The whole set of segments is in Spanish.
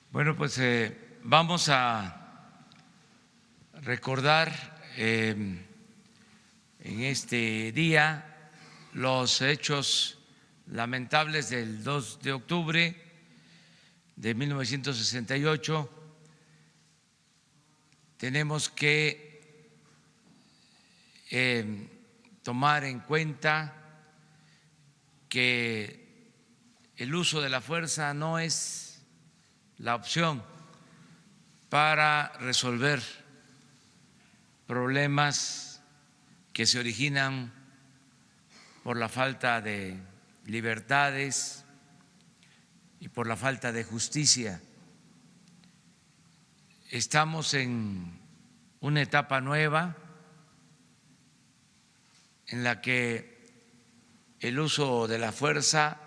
Bueno, pues vamos a recordar en este día los hechos lamentables del 2 de octubre de 1968. Tenemos que tomar en cuenta que el uso de la fuerza no es la opción para resolver problemas que se originan por la falta de libertades y por la falta de justicia. Estamos en una etapa nueva en la que el uso de la fuerza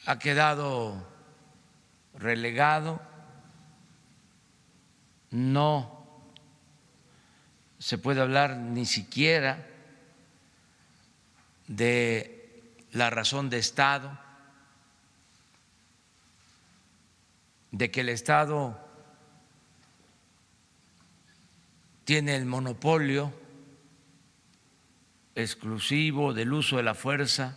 ha quedado relegado, no se puede hablar ni siquiera de la razón de Estado, de que el Estado tiene el monopolio exclusivo del uso de la fuerza.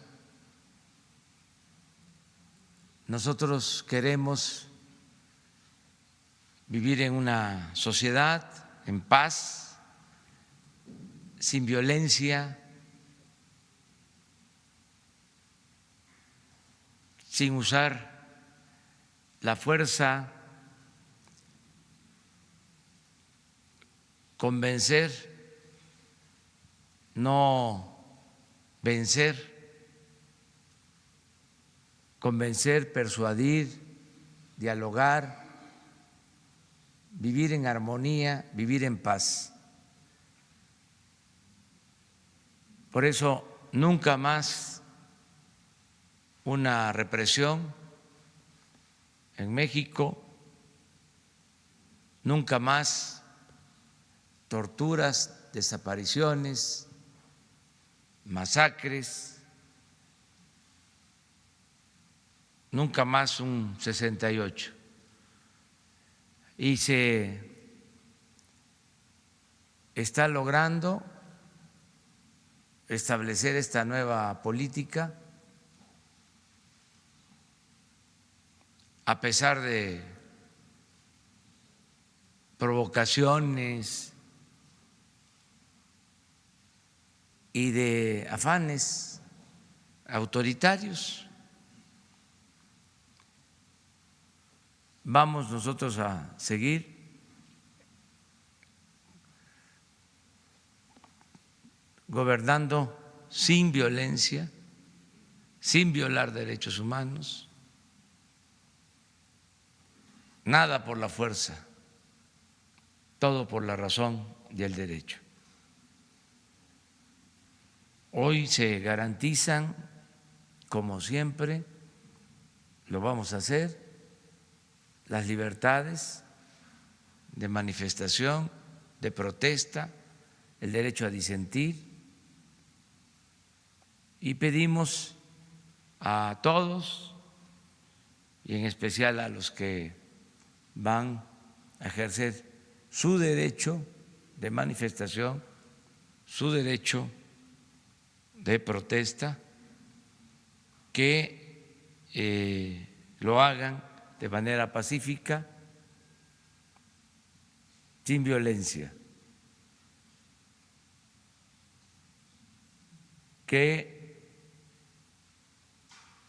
Nosotros queremos vivir en una sociedad en paz, sin violencia, sin usar la fuerza, convencer, no vencer. Convencer, persuadir, dialogar, vivir en armonía, vivir en paz. Por eso, nunca más una represión en México, nunca más torturas, desapariciones, masacres, nunca más un 68. Y se está logrando establecer esta nueva política a pesar de provocaciones y de afanes autoritarios. Vamos nosotros a seguir gobernando sin violencia, sin violar derechos humanos, nada por la fuerza, todo por la razón y el derecho. Hoy se garantizan, como siempre, lo vamos a hacer, las libertades de manifestación, de protesta, el derecho a disentir, y pedimos a todos, y en especial a los que van a ejercer su derecho de manifestación, su derecho de protesta, que lo hagan de manera pacífica, sin violencia, que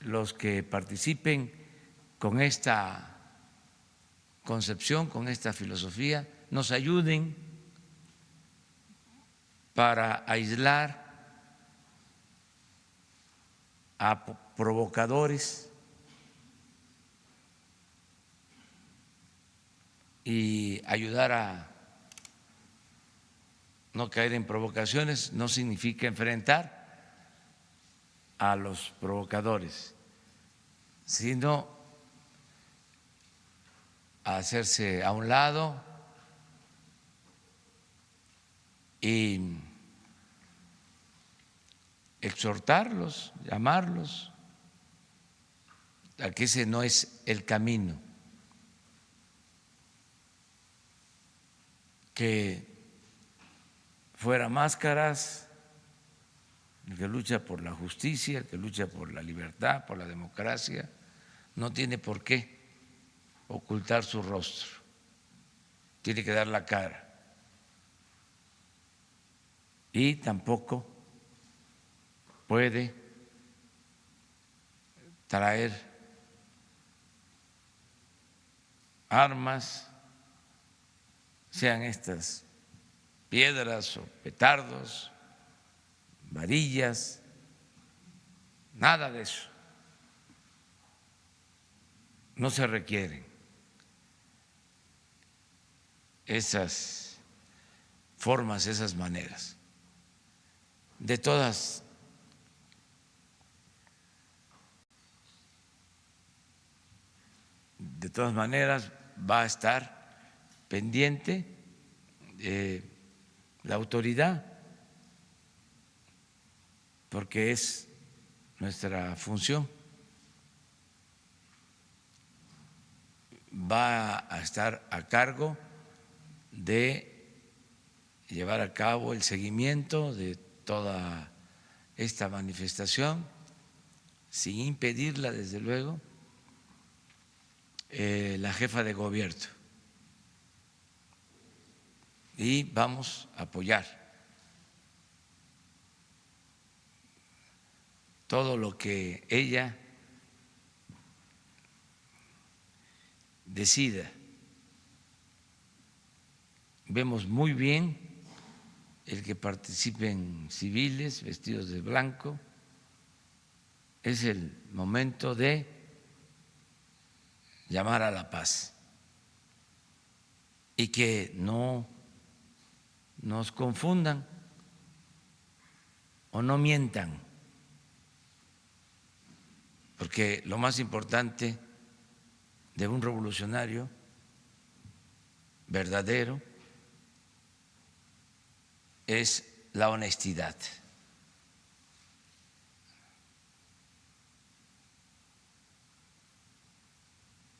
los que participen con esta concepción, con esta filosofía, nos ayuden para aislar a provocadores y ayudar a no caer en provocaciones. No significa enfrentar a los provocadores, sino hacerse a un lado y exhortarlos, llamarlos a que ese no es el camino, que fuera máscaras, el que lucha por la justicia, el que lucha por la libertad, por la democracia, no tiene por qué ocultar su rostro, tiene que dar la cara. Y tampoco puede traer armas, sean estas piedras o petardos, varillas, nada de eso. No se requieren esas formas, esas maneras. De todas maneras va a estar pendiente la autoridad, porque es nuestra función. Va a estar a cargo de llevar a cabo el seguimiento de toda esta manifestación, sin impedirla, desde luego, la jefa de gobierno. Y vamos a apoyar todo lo que ella decida. Vemos muy bien el que participen civiles vestidos de blanco. Es el momento de llamar a la paz y que no nos confundan o no mientan, porque lo más importante de un revolucionario verdadero es la honestidad.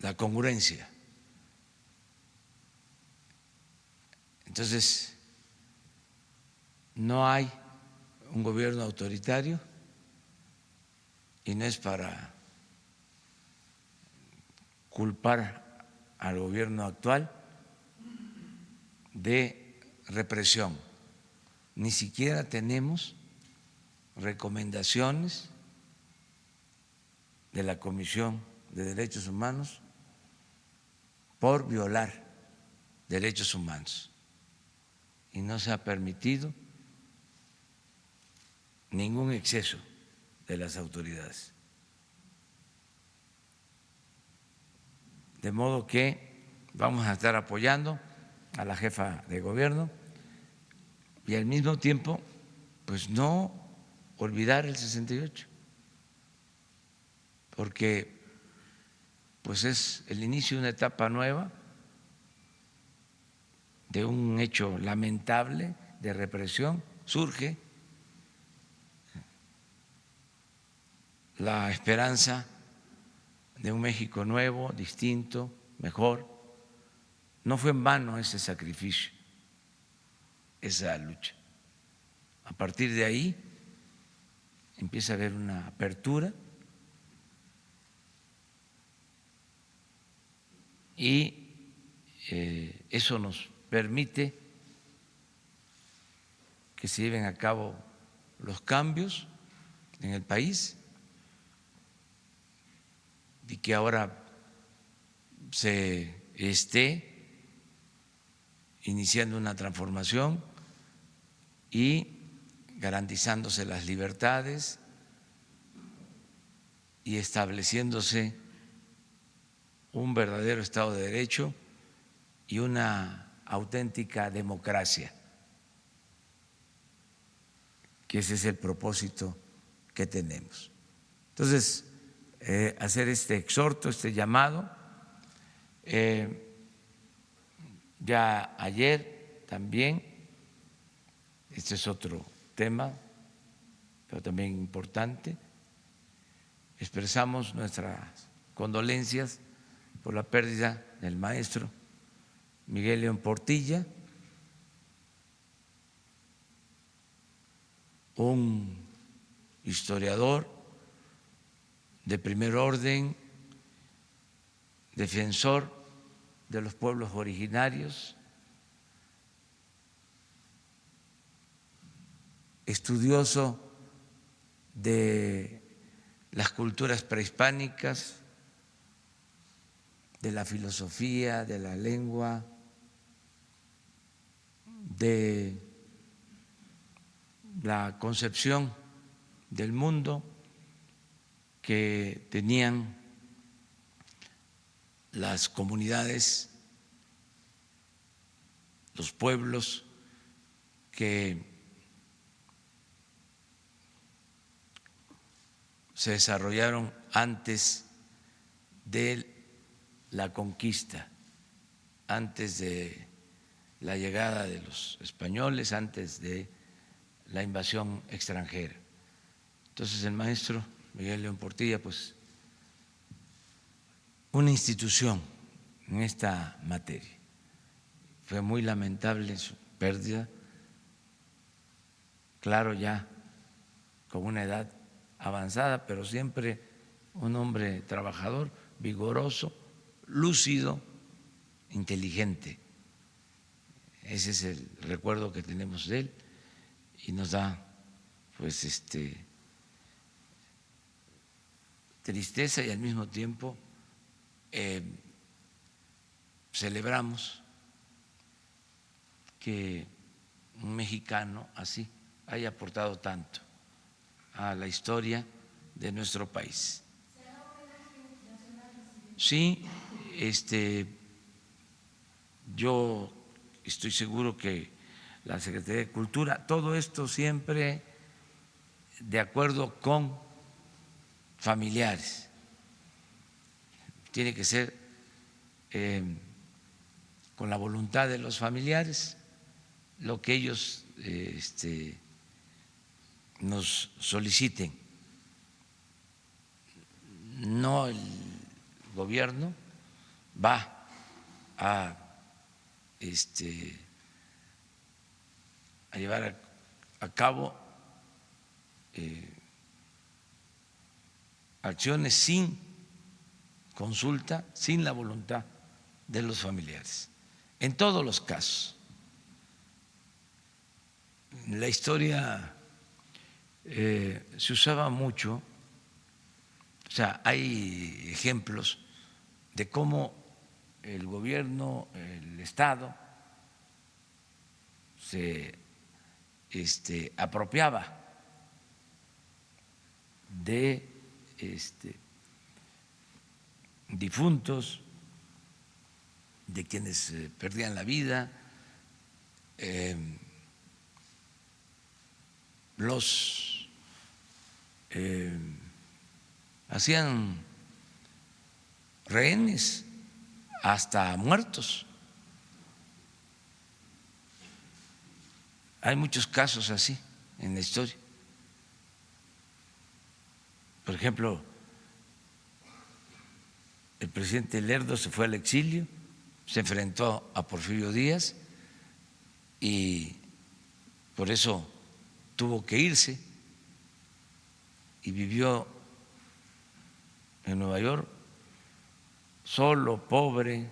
La congruencia. Entonces, no hay un gobierno autoritario y no es para culpar al gobierno actual de represión. Ni siquiera tenemos recomendaciones de la Comisión de Derechos Humanos por violar derechos humanos. Y no se ha permitido ningún exceso de las autoridades. De modo que vamos a estar apoyando a la jefa de gobierno y al mismo tiempo, pues no olvidar el 68, porque pues es el inicio de una etapa nueva, de un hecho lamentable de represión. Surge la esperanza de un México nuevo, distinto, mejor. No fue en vano ese sacrificio, esa lucha. A partir de ahí empieza a haber una apertura y eso nos permite que se lleven a cabo los cambios en el país y que ahora se esté iniciando una transformación y garantizándose las libertades y estableciéndose un verdadero Estado de Derecho y una auténtica democracia, que ese es el propósito que tenemos. Entonces, hacer este exhorto, este llamado. Ya ayer también, este es otro tema, pero también importante. Expresamos nuestras condolencias por la pérdida del maestro Miguel León Portilla, un historiador de primer orden, defensor de los pueblos originarios, estudioso de las culturas prehispánicas, de la filosofía, de la lengua, de la concepción del mundo que tenían las comunidades, los pueblos que se desarrollaron antes de la conquista, antes de la llegada de los españoles, antes de la invasión extranjera. Entonces el maestro Miguel León Portilla, pues una institución en esta materia. Fue muy lamentable su pérdida, claro, ya con una edad avanzada, pero siempre un hombre trabajador, vigoroso, lúcido, inteligente. Ese es el recuerdo que tenemos de él y nos da pues tristeza y al mismo tiempo celebramos que un mexicano así haya aportado tanto a la historia de nuestro país. Sí, yo estoy seguro que la Secretaría de Cultura, todo esto siempre de acuerdo con familiares, tiene que ser con la voluntad de los familiares, lo que ellos nos soliciten, no el gobierno va a llevar a cabo acciones sin consulta, sin la voluntad de los familiares, en todos los casos. En la historia se usaba mucho, o sea, hay ejemplos de cómo el gobierno, el Estado, se apropiaba de difuntos, de quienes perdían la vida, los hacían rehenes hasta muertos. Hay muchos casos así en la historia. Por ejemplo, el presidente Lerdo se fue al exilio, se enfrentó a Porfirio Díaz y por eso tuvo que irse y vivió en Nueva York solo, pobre,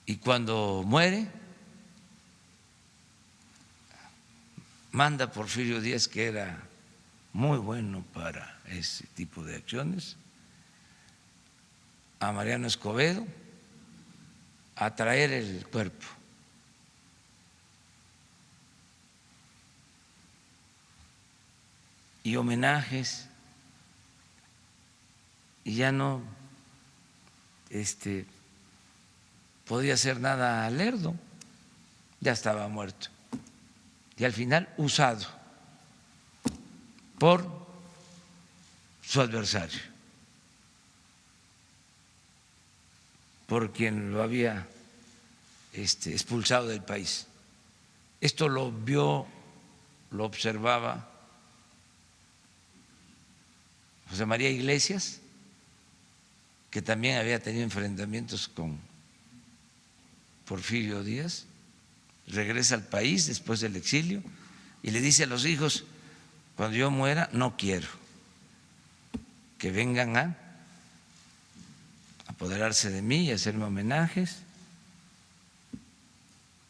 y cuando muere manda a Porfirio Díaz, que era muy bueno para ese tipo de acciones, a Mariano Escobedo a traer el cuerpo. Y homenajes, y ya no podía hacer nada a Lerdo, ya estaba muerto y al final usado por su adversario, por quien lo había expulsado del país. Esto lo vio lo observaba José María Iglesias, que también había tenido enfrentamientos con Porfirio Díaz, regresa al país después del exilio y le dice a los hijos: cuando yo muera no quiero que vengan a apoderarse de mí y hacerme homenajes,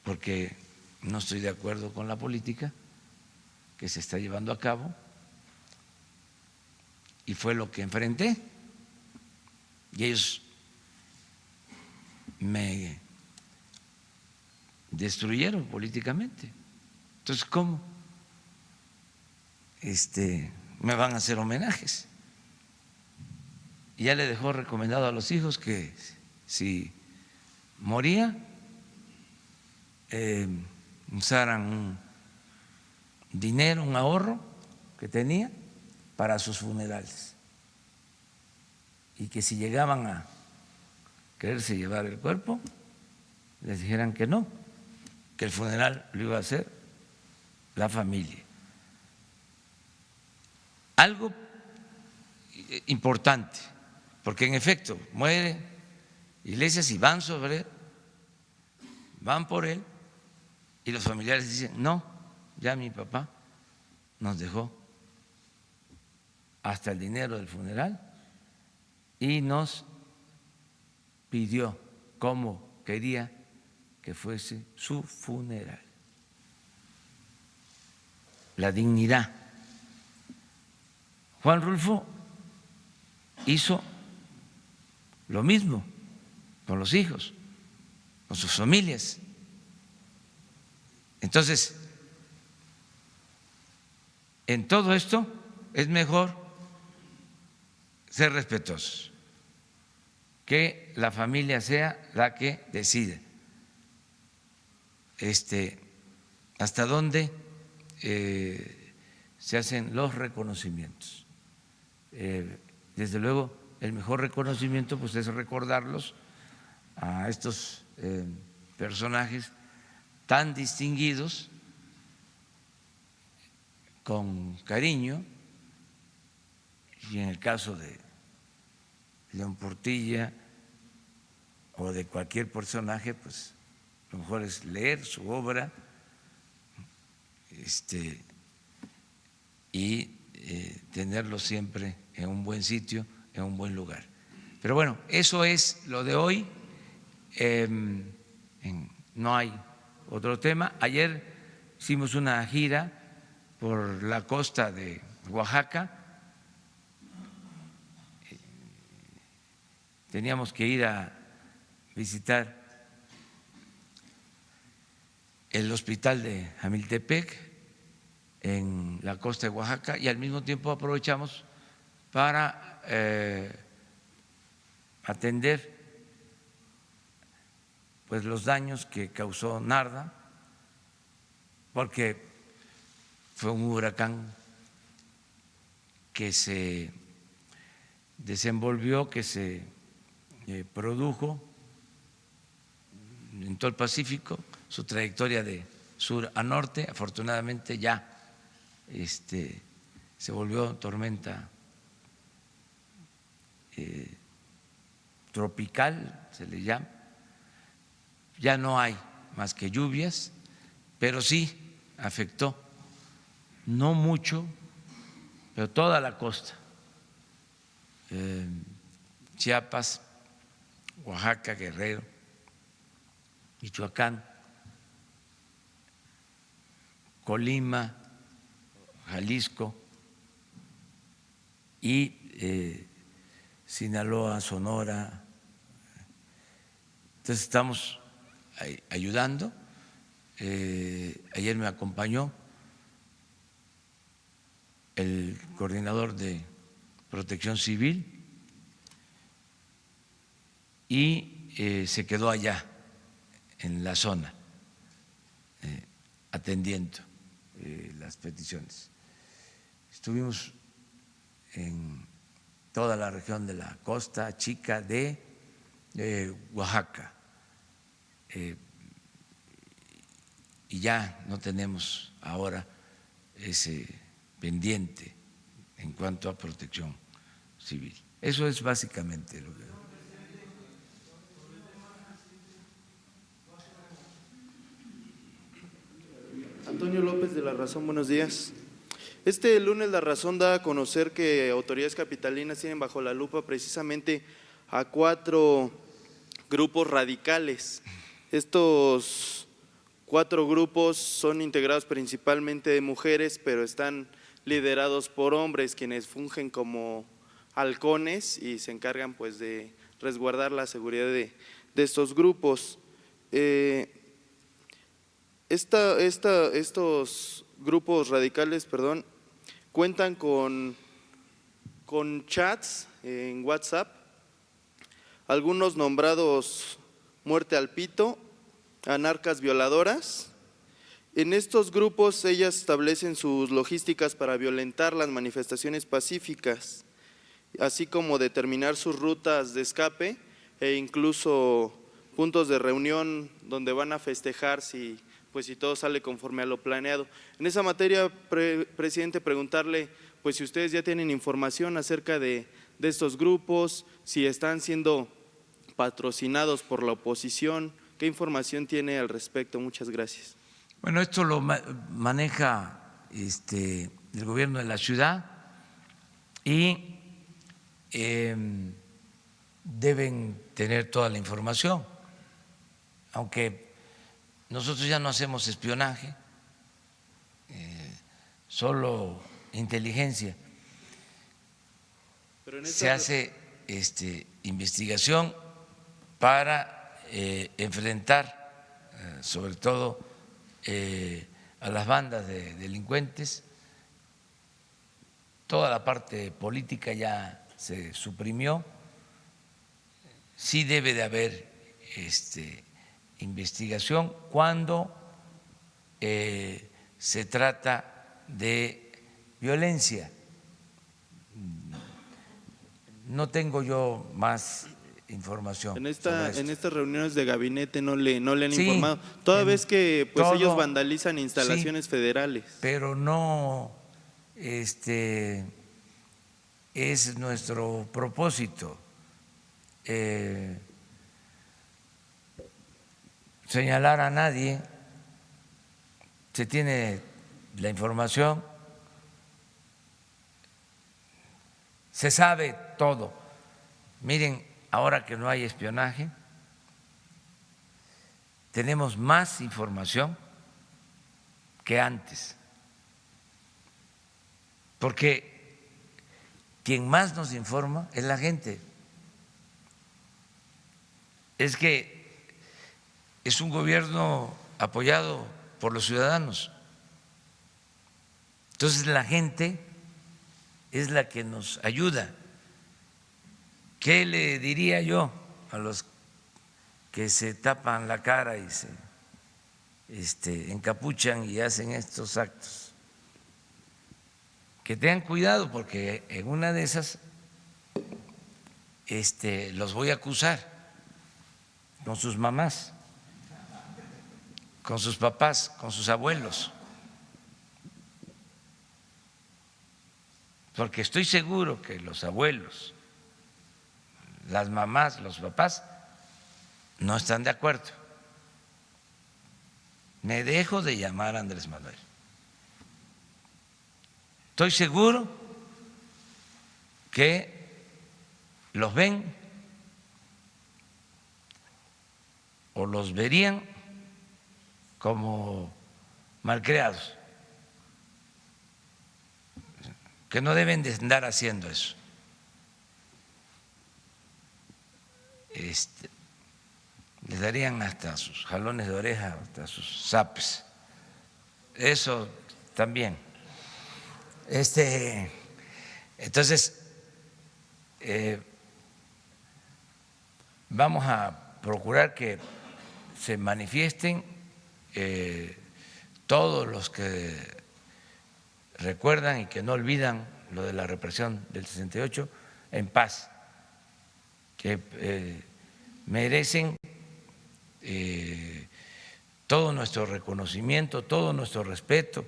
porque no estoy de acuerdo con la política que se está llevando a cabo. Y fue lo que enfrenté, y ellos me destruyeron políticamente. Entonces, ¿cómo me van a hacer homenajes? Y ya le dejó recomendado a los hijos que si moría, usaran un dinero, un ahorro que tenía para sus funerales, y que si llegaban a quererse llevar el cuerpo, les dijeran que no, que el funeral lo iba a hacer la familia. Algo importante, porque en efecto muere Iglesias y van sobre él, van por él, y los familiares dicen: no, ya mi papá nos dejó hasta el dinero del funeral y nos pidió cómo quería que fuese su funeral. La dignidad. Juan Rulfo hizo lo mismo con los hijos, con sus familias. Entonces, en todo esto es mejor ser respetuosos, que la familia sea la que decide hasta dónde se hacen los reconocimientos. Desde luego, el mejor reconocimiento pues es recordarlos a estos personajes tan distinguidos con cariño, y en el caso de León Portilla o de cualquier personaje, pues lo mejor es leer su obra y tenerlo siempre en un buen sitio, en un buen lugar. Pero bueno, eso es lo de hoy. No hay otro tema. Ayer hicimos una gira por la costa de Oaxaca. Teníamos que ir a visitar el hospital de Jamiltepec en la costa de Oaxaca, y al mismo tiempo aprovechamos para atender pues los daños que causó Narda, porque fue un huracán que se desenvolvió, que se produjo en todo el Pacífico, su trayectoria de sur a norte. Afortunadamente ya se volvió tormenta tropical, se le llama. Ya no hay más que lluvias, pero sí afectó, no mucho, pero toda la costa, Chiapas, Oaxaca, Guerrero, Michoacán, Colima, Jalisco y Sinaloa, Sonora. Entonces estamos ayudando. Ayer me acompañó el coordinador de Protección Civil y se quedó allá en la zona atendiendo las peticiones. Estuvimos en toda la región de la Costa Chica de Oaxaca, y ya no tenemos ahora ese pendiente en cuanto a protección civil. Eso es básicamente lo que… Antonio López de La Razón, buenos días. Este lunes La Razón da a conocer que autoridades capitalinas tienen bajo la lupa precisamente a 4 grupos radicales. Estos 4 grupos son integrados principalmente de mujeres, pero están liderados por hombres, quienes fungen como halcones y se encargan pues de resguardar la seguridad de estos grupos. Estos grupos radicales, cuentan con chats en WhatsApp, algunos nombrados Muerte al Pito, Anarcas Violadoras. En estos grupos ellas establecen sus logísticas para violentar las manifestaciones pacíficas, así como determinar sus rutas de escape e incluso puntos de reunión donde van a festejar si todo sale conforme a lo planeado. En esa materia, presidente, preguntarle pues si ustedes ya tienen información acerca de estos grupos, si están siendo patrocinados por la oposición, ¿qué información tiene al respecto? Muchas gracias. Bueno, esto lo maneja el gobierno de la ciudad y deben tener toda la información, aunque nosotros ya no hacemos espionaje, solo inteligencia. Se hace investigación para enfrentar sobre todo a las bandas de delincuentes. Toda la parte política ya se suprimió. Sí debe de haber investigación cuando se trata de violencia. No tengo yo más información. En estas reuniones de gabinete no le han Sí, informado, toda vez que pues todo, ellos vandalizan instalaciones sí, federales. Pero no es nuestro propósito señalar a nadie. Se tiene la información, se sabe todo. Miren, ahora que no hay espionaje, tenemos más información que antes, porque quien más nos informa es la gente. Es que es un gobierno apoyado por los ciudadanos. Entonces la gente es la que nos ayuda. ¿Qué le diría yo a los que se tapan la cara y se encapuchan y hacen estos actos? Que tengan cuidado, porque en una de esas los voy a acusar con sus mamás, con sus papás, con sus abuelos, porque estoy seguro que los abuelos, las mamás, los papás no están de acuerdo. Me dejo de llamar Andrés Manuel. Estoy seguro que los ven o los verían como malcriados, que no deben de andar haciendo eso. Les darían hasta sus jalones de oreja, hasta sus zapes. Eso también. Entonces, vamos a procurar que se manifiesten todos los que recuerdan y que no olvidan lo de la represión del 68 en paz, que merecen todo nuestro reconocimiento, todo nuestro respeto,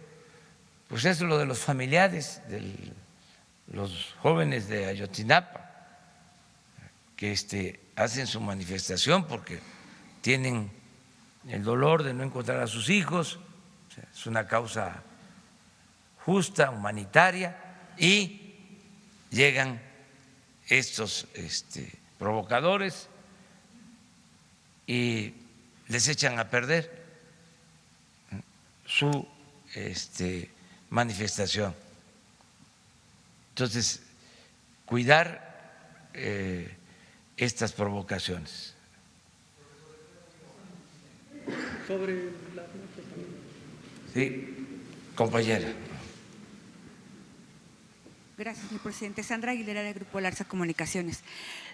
pues es lo de los familiares de los jóvenes de Ayotzinapa, que hacen su manifestación porque tienen el dolor de no encontrar a sus hijos. O sea, es una causa justa, humanitaria, y llegan estos provocadores y les echan a perder su manifestación. Entonces, cuidar estas provocaciones. Sobre la... Sí, compañera. Gracias, señor presidente. Sandra Aguilera, del Grupo Larsa Comunicaciones.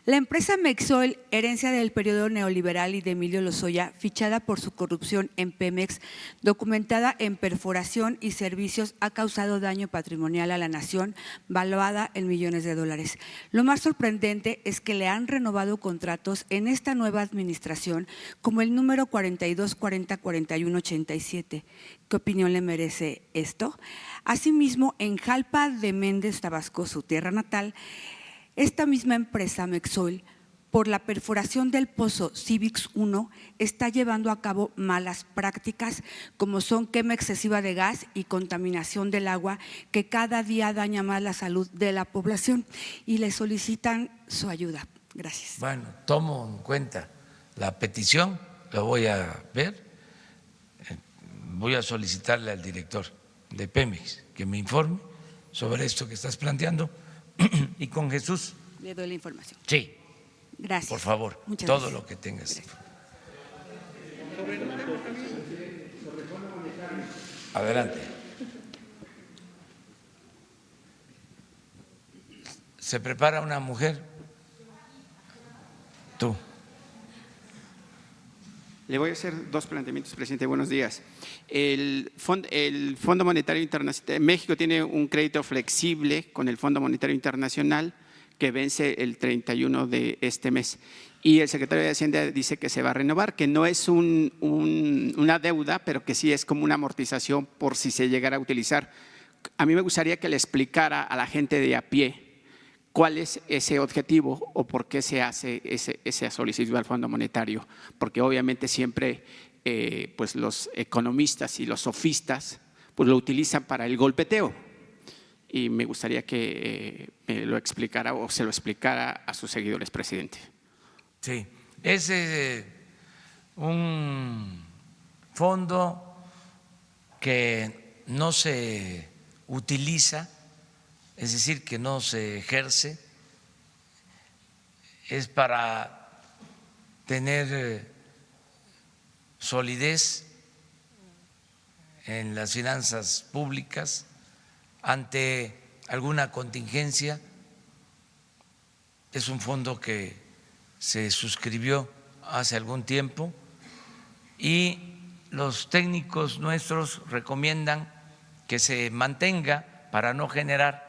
La empresa Mexol, herencia del periodo neoliberal y de Emilio Lozoya, fichada por su corrupción en Pemex, documentada en perforación y servicios, ha causado daño patrimonial a la nación, valuada en millones de dólares. Lo más sorprendente es que le han renovado contratos en esta nueva administración, como el número 42404187. ¿Qué opinión le merece esto? Asimismo, en Jalpa de Méndez, Tabasco, su tierra natal, esta misma empresa Mexol, por la perforación del pozo Civix 1, está llevando a cabo malas prácticas como son quema excesiva de gas y contaminación del agua, que cada día daña más la salud de la población, y le solicitan su ayuda. Gracias. Bueno, tomo en cuenta la petición, la voy a ver, voy a solicitarle al director de Pemex que me informe sobre esto que estás planteando. Y con Jesús. Le doy la información. Sí. Gracias. Por favor, muchas todo gracias. lo que tengas. Gracias. Adelante. ¿Se prepara una mujer? Tú. Le voy a hacer dos planteamientos, presidente. Buenos días. El Fondo Monetario Internacional, México tiene un crédito flexible con el Fondo Monetario Internacional que vence el 31 de este mes. Y el secretario de Hacienda dice que se va a renovar, que no es una deuda, pero que sí es como una amortización por si se llegara a utilizar. A mí me gustaría que le explicara a la gente de a pie cuál es ese objetivo o por qué se hace esa solicitud al Fondo Monetario, porque obviamente siempre pues los economistas y los sofistas pues lo utilizan para el golpeteo, y me gustaría que me lo explicara o se lo explicara a sus seguidores, presidente. Sí, es un fondo que no se utiliza, es decir, que no se ejerce, es para tener solidez en las finanzas públicas ante alguna contingencia. Es un fondo que se suscribió hace algún tiempo y los técnicos nuestros recomiendan que se mantenga para no generar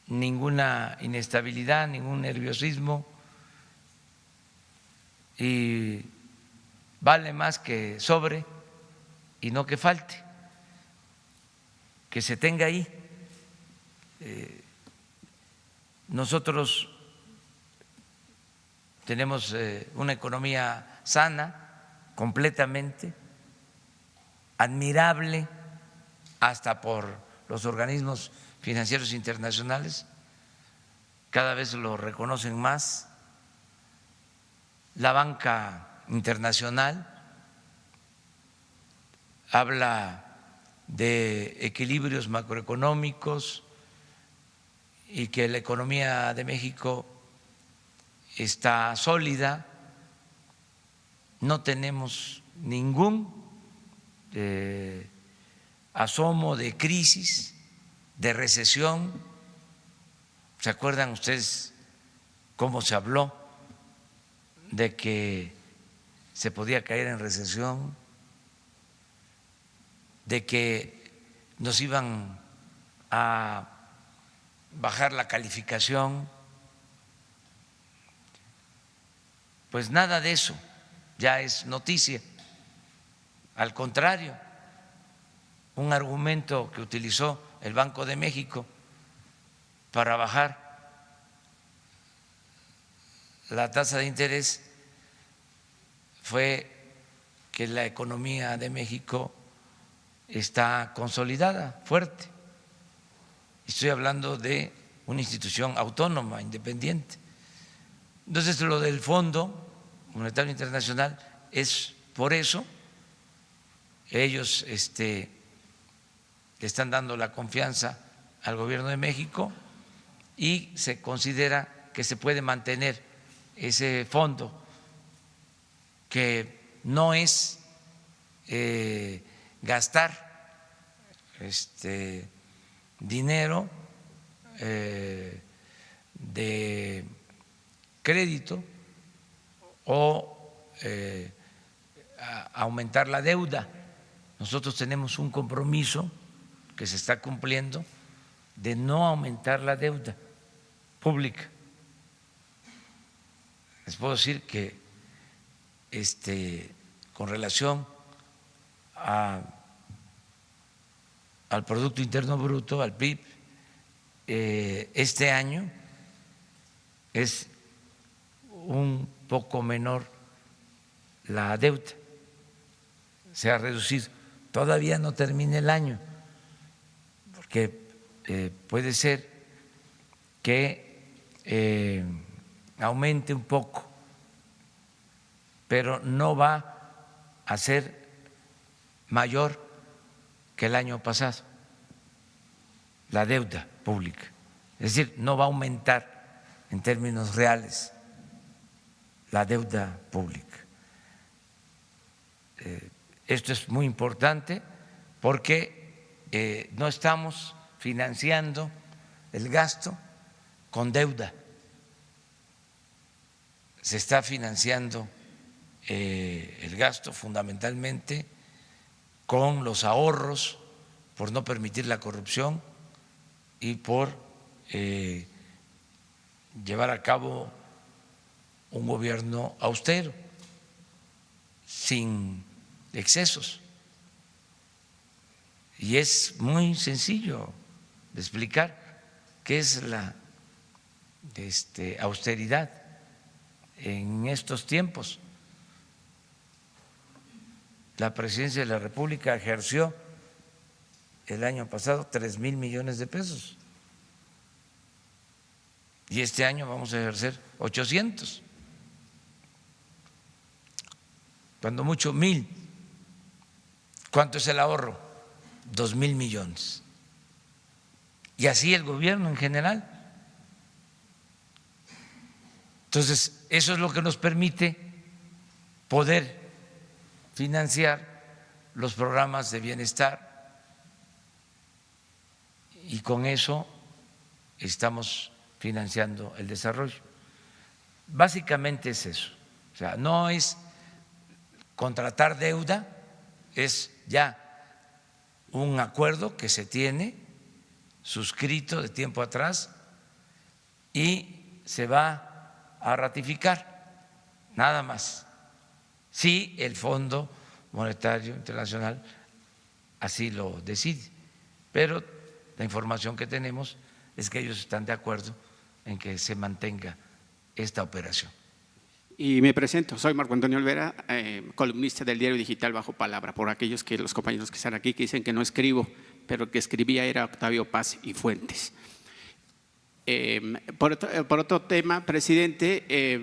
ninguna inestabilidad, ningún nerviosismo, y vale más que sobre y no que falte, que se tenga ahí. Nosotros tenemos una economía sana, completamente admirable, hasta por los organismos financieros internacionales, cada vez lo reconocen más. La banca internacional habla de equilibrios macroeconómicos y que la economía de México está sólida, no tenemos ningún asomo de crisis, de recesión. ¿Se acuerdan ustedes cómo se habló de que se podía caer en recesión, de que nos iban a bajar la calificación? Pues nada de eso ya es noticia, al contrario, un argumento que utilizó el Banco de México para bajar la tasa de interés fue que la economía de México está consolidada, fuerte. Estoy hablando de una institución autónoma, independiente. Entonces, lo del Fondo Monetario Internacional es por eso. Ellos le están dando la confianza al gobierno de México y se considera que se puede mantener ese fondo, que no es gastar dinero de crédito o aumentar la deuda. Nosotros tenemos un compromiso que se está cumpliendo de no aumentar la deuda pública. Les puedo decir que con relación al Producto Interno Bruto, al PIB, este año es un poco menor la deuda, se ha reducido. Todavía no termina el año, porque puede ser que aumente un poco, pero no va a ser mayor que el año pasado, la deuda pública. Es decir, no va a aumentar en términos reales la deuda pública. Esto es muy importante porque no estamos financiando el gasto con deuda, se está financiando el gasto fundamentalmente con los ahorros, por no permitir la corrupción y por llevar a cabo un gobierno austero, sin excesos. Y es muy sencillo de explicar qué es la austeridad en estos tiempos. La Presidencia de la República ejerció el año pasado 3,000 millones de pesos y este año vamos a ejercer 800, cuando mucho 1,000. ¿Cuánto es el ahorro? 2,000 millones. Y así el gobierno en general. Entonces, eso es lo que nos permite poder financiar los programas de bienestar y con eso estamos financiando el desarrollo. Básicamente es eso. O sea, no es contratar deuda, es ya un acuerdo que se tiene suscrito de tiempo atrás y se va a ratificar, nada más, si el Fondo Monetario Internacional así lo decide. Pero la información que tenemos es que ellos están de acuerdo en que se mantenga esta operación. Y me presento, soy Marco Antonio Olvera, columnista del diario digital Bajo Palabra, por aquellos que los compañeros que están aquí que dicen que no escribo, pero que escribía era Octavio Paz y Fuentes. Por otro tema, presidente,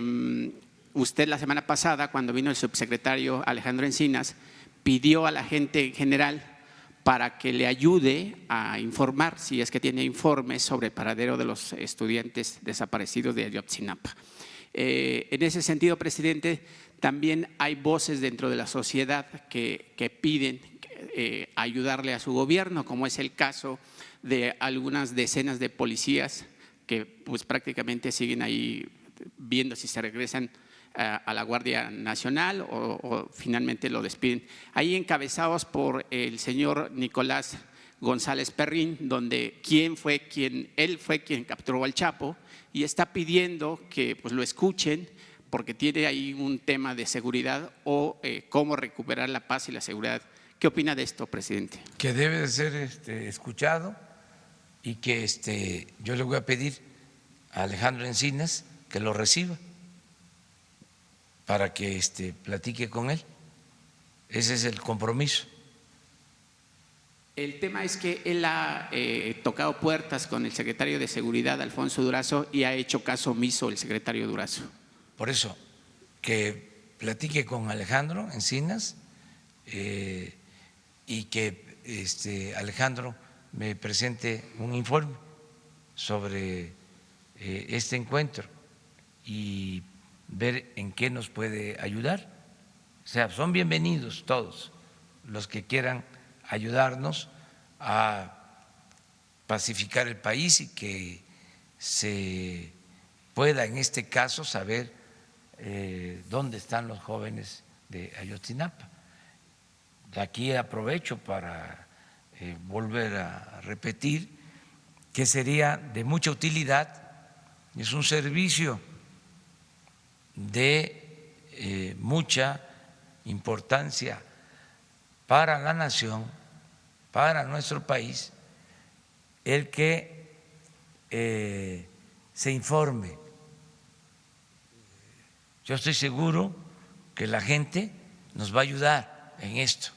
usted la semana pasada, cuando vino el subsecretario Alejandro Encinas, pidió a la gente en general para que le ayude a informar, si es que tiene informes sobre el paradero de los estudiantes desaparecidos de Ayotzinapa. En ese sentido, presidente, también hay voces dentro de la sociedad que piden ayudarle a su gobierno, como es el caso de algunas decenas de policías que pues prácticamente siguen ahí viendo si se regresan a la Guardia Nacional o finalmente lo despiden. Ahí encabezados por el señor Nicolás González Perrín, donde él fue quien capturó al Chapo y está pidiendo que pues lo escuchen porque tiene ahí un tema de seguridad o cómo recuperar la paz y la seguridad ¿Qué opina de esto, presidente? Que debe de ser escuchado y que yo le voy a pedir a Alejandro Encinas que lo reciba para que platique con él. Ese es el compromiso. El tema es que él ha tocado puertas con el secretario de Seguridad, Alfonso Durazo, y ha hecho caso omiso el secretario Durazo. Por eso, que platique con Alejandro Encinas y que Alejandro me presente un informe sobre este encuentro y ver en qué nos puede ayudar. O sea, son bienvenidos todos los que quieran ayudarnos a pacificar el país y que se pueda en este caso saber dónde están los jóvenes de Ayotzinapa. Aquí aprovecho para volver a repetir que sería de mucha utilidad, es un servicio de mucha importancia para la nación, para nuestro país, el que se informe. Yo estoy seguro que la gente nos va a ayudar en esto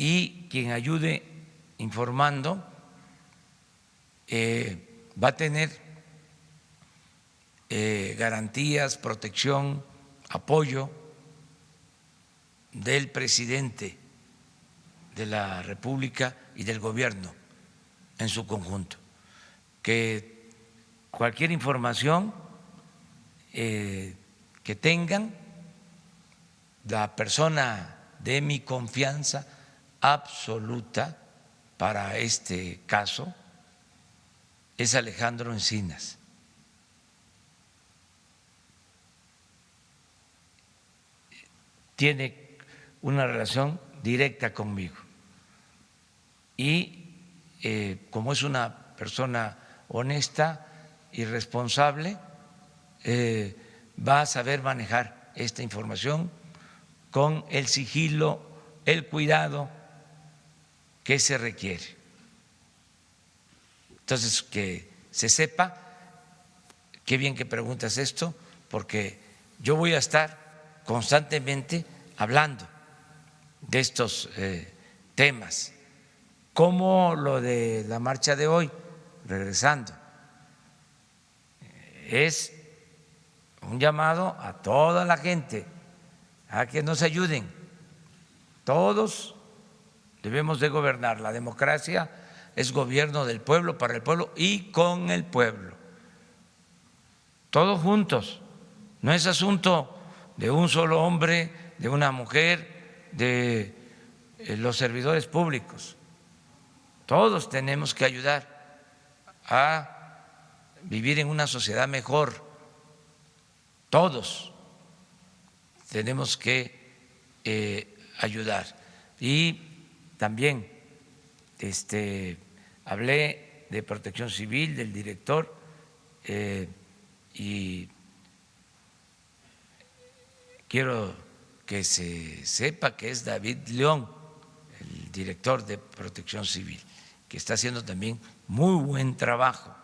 y quien ayude informando va a tener garantías, protección, apoyo del presidente de la República y del gobierno en su conjunto. Que cualquier información que tengan, la persona de mi confianza absoluta para este caso es Alejandro Encinas. Tiene una relación directa conmigo y como es una persona honesta y responsable, va a saber manejar esta información con el sigilo, el cuidado que se requiere. Entonces, que se sepa, qué bien que preguntas esto, porque yo voy a estar constantemente hablando de estos temas, como lo de la marcha de hoy, regresando, es un llamado a toda la gente a que nos ayuden. Todos debemos de gobernar. La democracia es gobierno del pueblo, para el pueblo y con el pueblo. Todos juntos. No es asunto de un solo hombre, de una mujer, de los servidores públicos. Todos tenemos que ayudar a vivir en una sociedad mejor. Todos tenemos que ayudar. Y también hablé de Protección Civil, del director, y quiero que se sepa que es David León, el director de Protección Civil, que está haciendo también muy buen trabajo,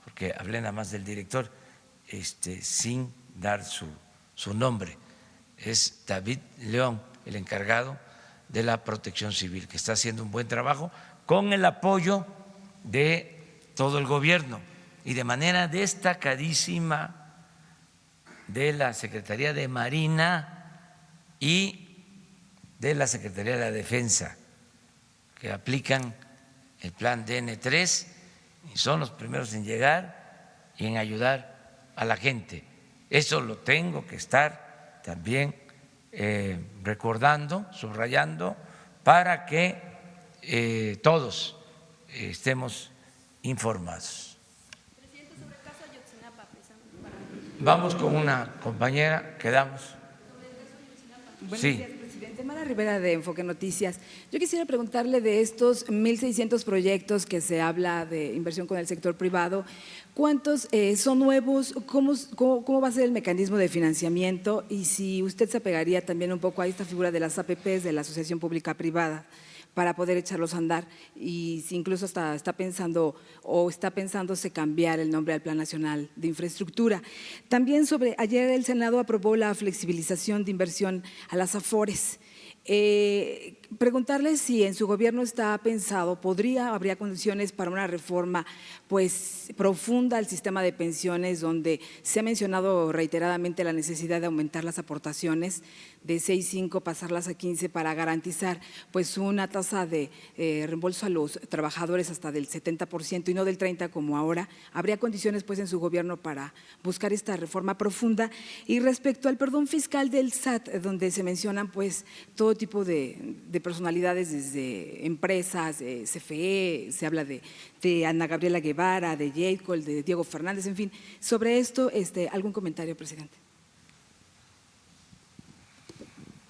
porque hablé nada más del director, sin dar su nombre. Es David León, el encargado de la Protección Civil, que está haciendo un buen trabajo con el apoyo de todo el gobierno y de manera destacadísima de la Secretaría de Marina y de la Secretaría de la Defensa, que aplican el plan DN3 y son los primeros en llegar y en ayudar a la gente. Eso lo tengo que estar también recordando, subrayando, para que todos estemos informados. Presidente, sobre el caso Ayotzinapa, Vamos con una compañera, quedamos. sobre el caso Ayotzinapa. Sí. Presidente, Mara Rivera de Enfoque Noticias. Yo quisiera preguntarle de estos 1.600 proyectos que se habla de inversión con el sector privado, ¿cuántos son nuevos? ¿Cómo va a ser el mecanismo de financiamiento? Y si usted se apegaría también un poco a esta figura de las APPs, de la Asociación Pública Privada, para poder echarlos a andar, y si incluso está pensando o está pensándose cambiar el nombre al Plan Nacional de Infraestructura. También ayer el Senado aprobó la flexibilización de inversión a las AFORES. Preguntarle si en su gobierno está pensado, habría condiciones para una reforma pues profunda al sistema de pensiones, donde se ha mencionado reiteradamente la necesidad de aumentar las aportaciones de 6.5 pasarlas a 15 para garantizar pues una tasa de reembolso a los trabajadores hasta del 70% y no del 30% como ahora. ¿Habría condiciones pues en su gobierno para buscar esta reforma profunda? Y respecto al perdón fiscal del SAT, donde se mencionan pues todo tipo de personalidades, desde empresas, CFE, se habla de Ana Gabriela Guevara, de J-Col, de Diego Fernández, en fin. Sobre esto, ¿algún comentario, presidente?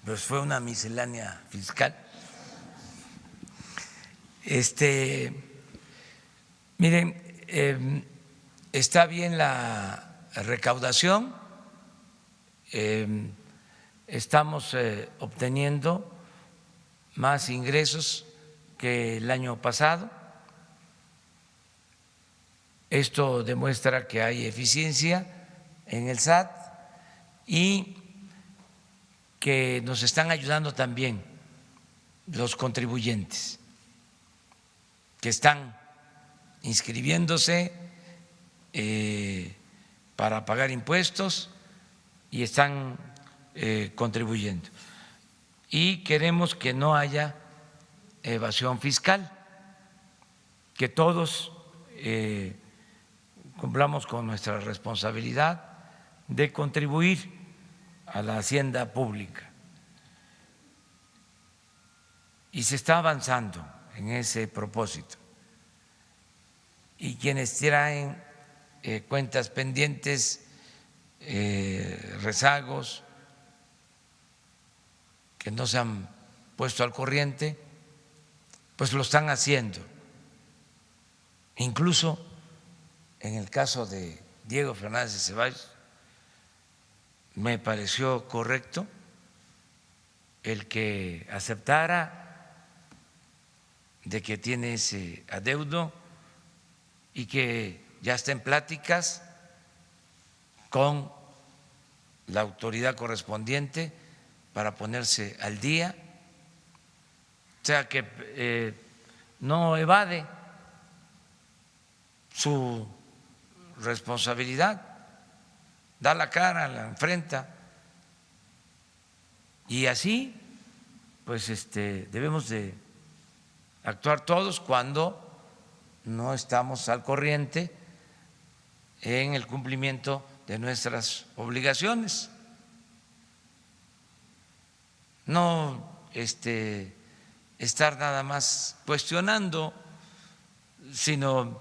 Pues fue una miscelánea fiscal. Miren, está bien la recaudación, estamos obteniendo más ingresos que el año pasado. Esto demuestra que hay eficiencia en el SAT y que nos están ayudando también los contribuyentes que están inscribiéndose para pagar impuestos y están contribuyendo. Y queremos que no haya evasión fiscal, que todos cumplamos con nuestra responsabilidad de contribuir a la hacienda pública. Y se está avanzando en ese propósito. Y quienes traen cuentas pendientes, rezagos, que no se han puesto al corriente, pues lo están haciendo. Incluso en el caso de Diego Fernández de Ceballos, me pareció correcto el que aceptara de que tiene ese adeudo y que ya está en pláticas con la autoridad correspondiente para ponerse al día, o sea que no evade su responsabilidad, da la cara, la enfrenta, y así pues debemos de actuar todos cuando no estamos al corriente en el cumplimiento de nuestras obligaciones. No estar nada más cuestionando, sino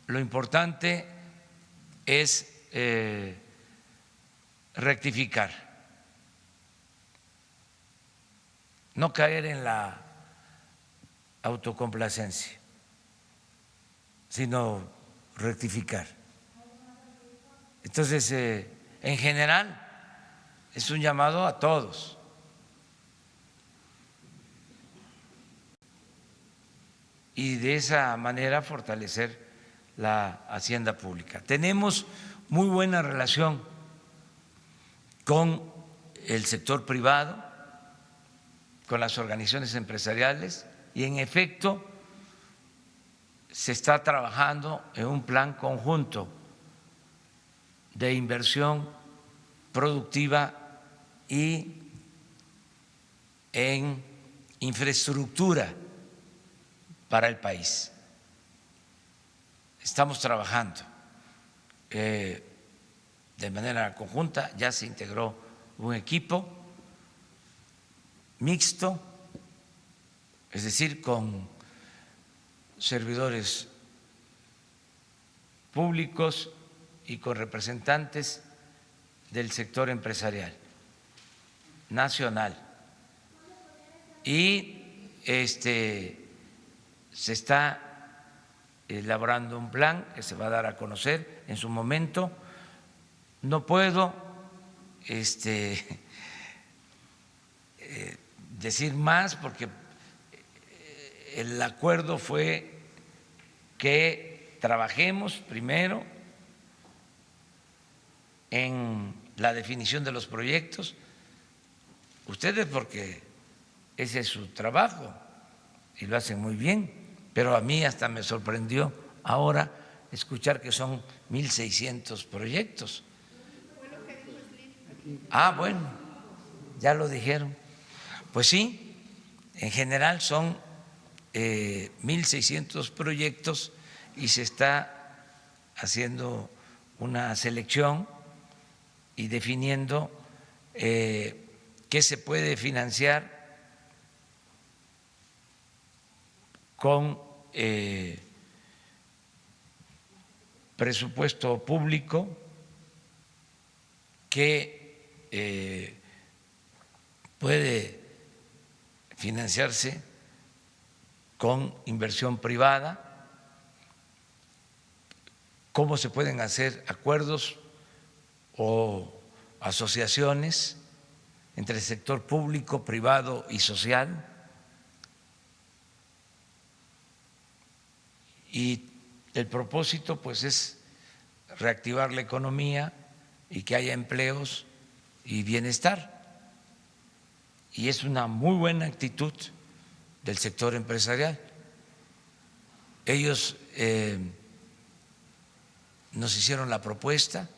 lo importante es rectificar, no caer en la autocomplacencia, sino rectificar. Entonces, en general, es un llamado a todos. Y de esa manera fortalecer la hacienda pública. Tenemos muy buena relación con el sector privado, con las organizaciones empresariales, y en efecto se está trabajando en un plan conjunto de inversión productiva y en infraestructura para el país. Estamos trabajando de manera conjunta, ya se integró un equipo mixto, es decir, con servidores públicos y con representantes del sector empresarial nacional y se está elaborando un plan que se va a dar a conocer en su momento. No puedo decir más porque el acuerdo fue que trabajemos primero en la definición de los proyectos, ustedes porque ese es su trabajo y lo hacen muy bien, pero a mí hasta me sorprendió ahora escuchar que son 1.600 proyectos. Ah, bueno, ya lo dijeron. Pues sí, en general son 1.600 proyectos y se está haciendo una selección y definiendo qué se puede financiar con presupuesto público, que puede financiarse con inversión privada, cómo se pueden hacer acuerdos o asociaciones entre el sector público, privado y social, y el propósito pues es reactivar la economía y que haya empleos y bienestar. Y es una muy buena actitud del sector empresarial. Ellos nos hicieron la propuesta,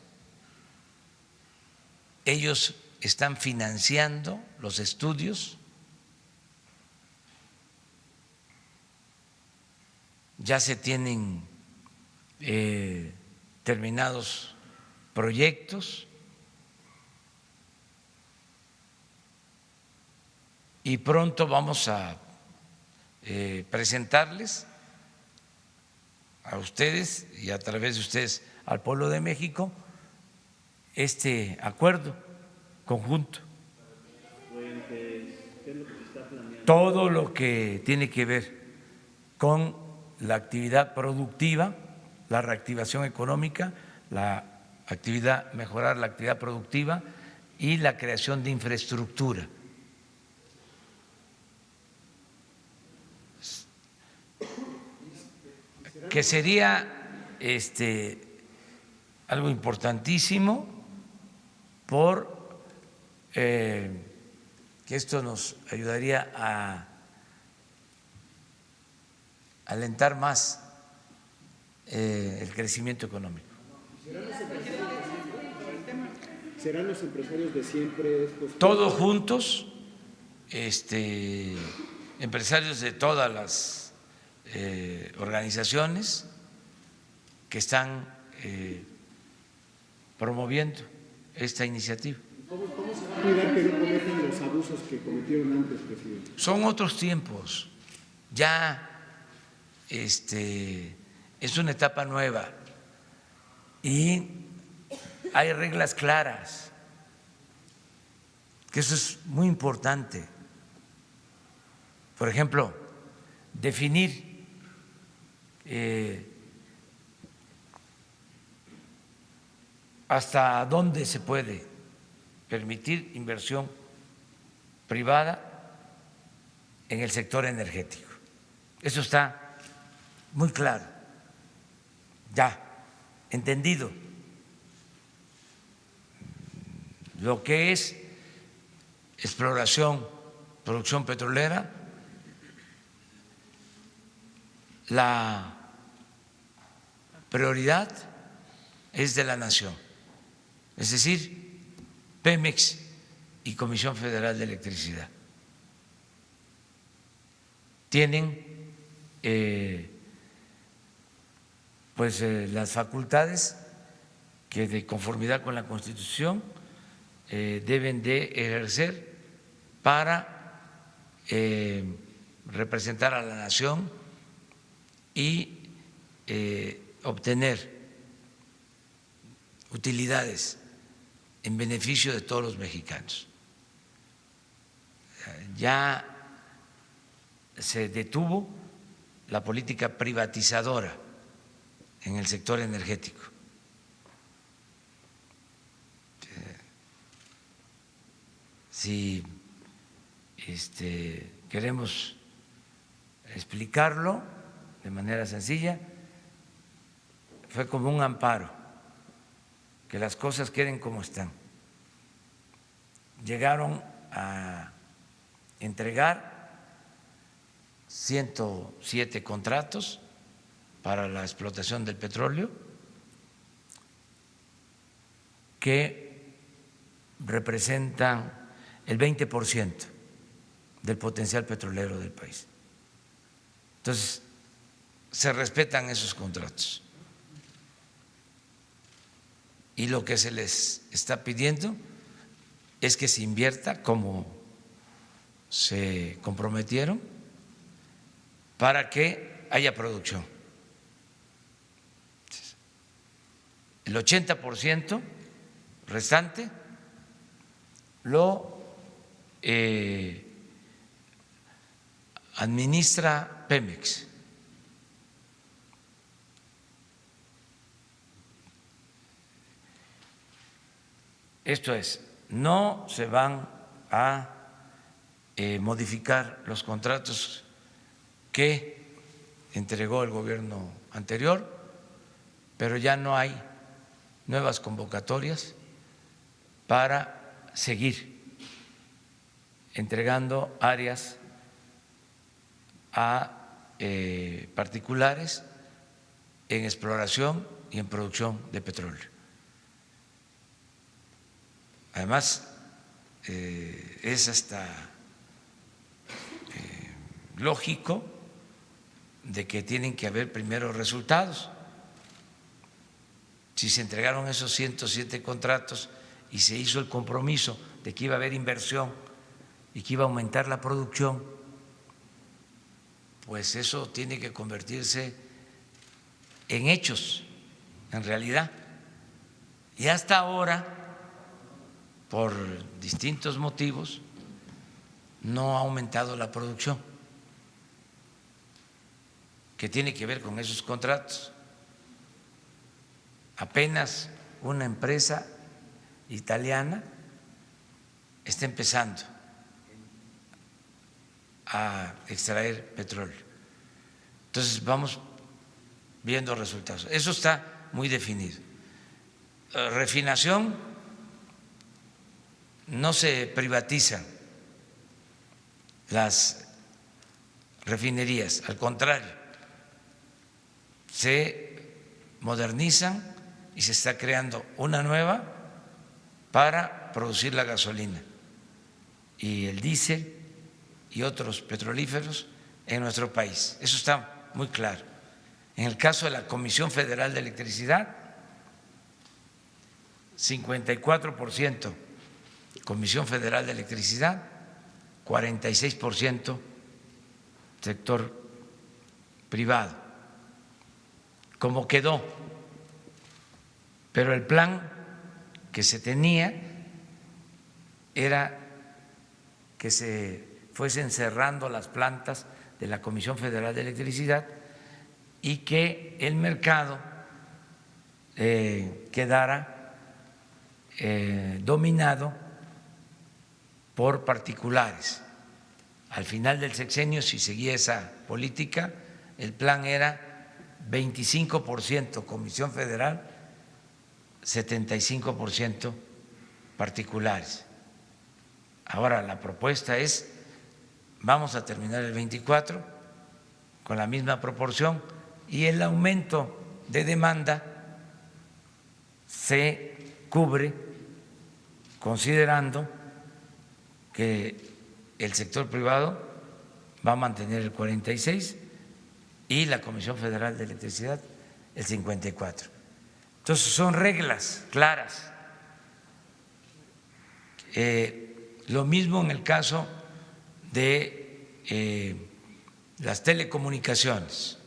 ellos están financiando los estudios, ya se tienen terminados proyectos y pronto vamos a presentarles a ustedes y a través de ustedes al pueblo de México este acuerdo conjunto. Todo lo que tiene que ver con la actividad productiva, la reactivación económica, mejorar la actividad productiva y la creación de infraestructura. Que sería algo importantísimo que esto nos ayudaría a alentar más el crecimiento económico. ¿Serán los empresarios de siempre? Todos juntos, empresarios de todas las organizaciones que están promoviendo esta iniciativa. ¿Cómo se va a cuidar que no cometan los abusos que cometieron antes, presidente? Son otros tiempos, ya es una etapa nueva y hay reglas claras, que eso es muy importante. Por ejemplo, definir hasta dónde se puede permitir inversión privada en el sector energético. Eso está muy claro, ya entendido. Lo que es exploración, producción petrolera, la prioridad es de la nación, es decir, Pemex y Comisión Federal de Electricidad tienen las facultades que de conformidad con la Constitución deben de ejercer para representar a la nación y obtener utilidades en beneficio de todos los mexicanos. Ya se detuvo la política privatizadora en el sector energético. Si queremos explicarlo de manera sencilla, fue como un amparo, que las cosas queden como están. Llegaron a entregar 107 contratos para la explotación del petróleo, que representan el 20% del potencial petrolero del país. Entonces, se respetan esos contratos. Y lo que se les está pidiendo es que se invierta como se comprometieron para que haya producción. El 80% restante lo administra Pemex. Esto es, no se van a modificar los contratos que entregó el gobierno anterior, pero ya no hay nuevas convocatorias para seguir entregando áreas a particulares en exploración y en producción de petróleo. Además, es hasta lógico de que tienen que haber primero resultados. Si se entregaron esos 107 contratos y se hizo el compromiso de que iba a haber inversión y que iba a aumentar la producción, pues eso tiene que convertirse en hechos, en realidad. Y hasta ahora, por distintos motivos, no ha aumentado la producción, que tiene que ver con esos contratos. Apenas una empresa italiana está empezando a extraer petróleo. Entonces vamos viendo resultados. Eso está muy definido. Refinación, no se privatizan las refinerías, al contrario, se modernizan y se está creando una nueva para producir la gasolina y el diésel y otros petrolíferos en nuestro país. Eso está muy claro. En el caso de la Comisión Federal de Electricidad, 54% Comisión Federal de Electricidad, 46% sector privado, como quedó. Pero el plan que se tenía era que se fuesen cerrando las plantas de la Comisión Federal de Electricidad y que el mercado quedara dominado por particulares. Al final del sexenio, si seguía esa política, el plan era 25% Comisión Federal, 75% particulares. Ahora la propuesta es, vamos a terminar el 24 con la misma proporción y el aumento de demanda se cubre considerando que el sector privado va a mantener el 46 y la Comisión Federal de Electricidad el 54. Entonces son reglas claras. Lo mismo en el caso de las telecomunicaciones.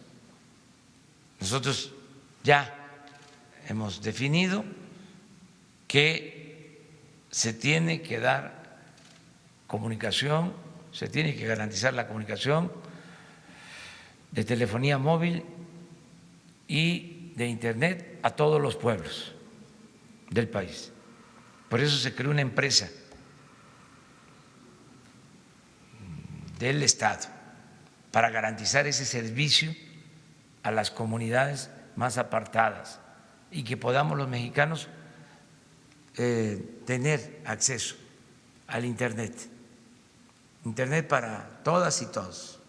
Nosotros ya hemos definido que se tiene que dar comunicación, se tiene que garantizar la comunicación de telefonía móvil y de Internet a todos los pueblos del país. Por eso se creó una empresa del Estado para garantizar ese servicio a las comunidades más apartadas y que podamos los mexicanos tener acceso al Internet para todas y todos.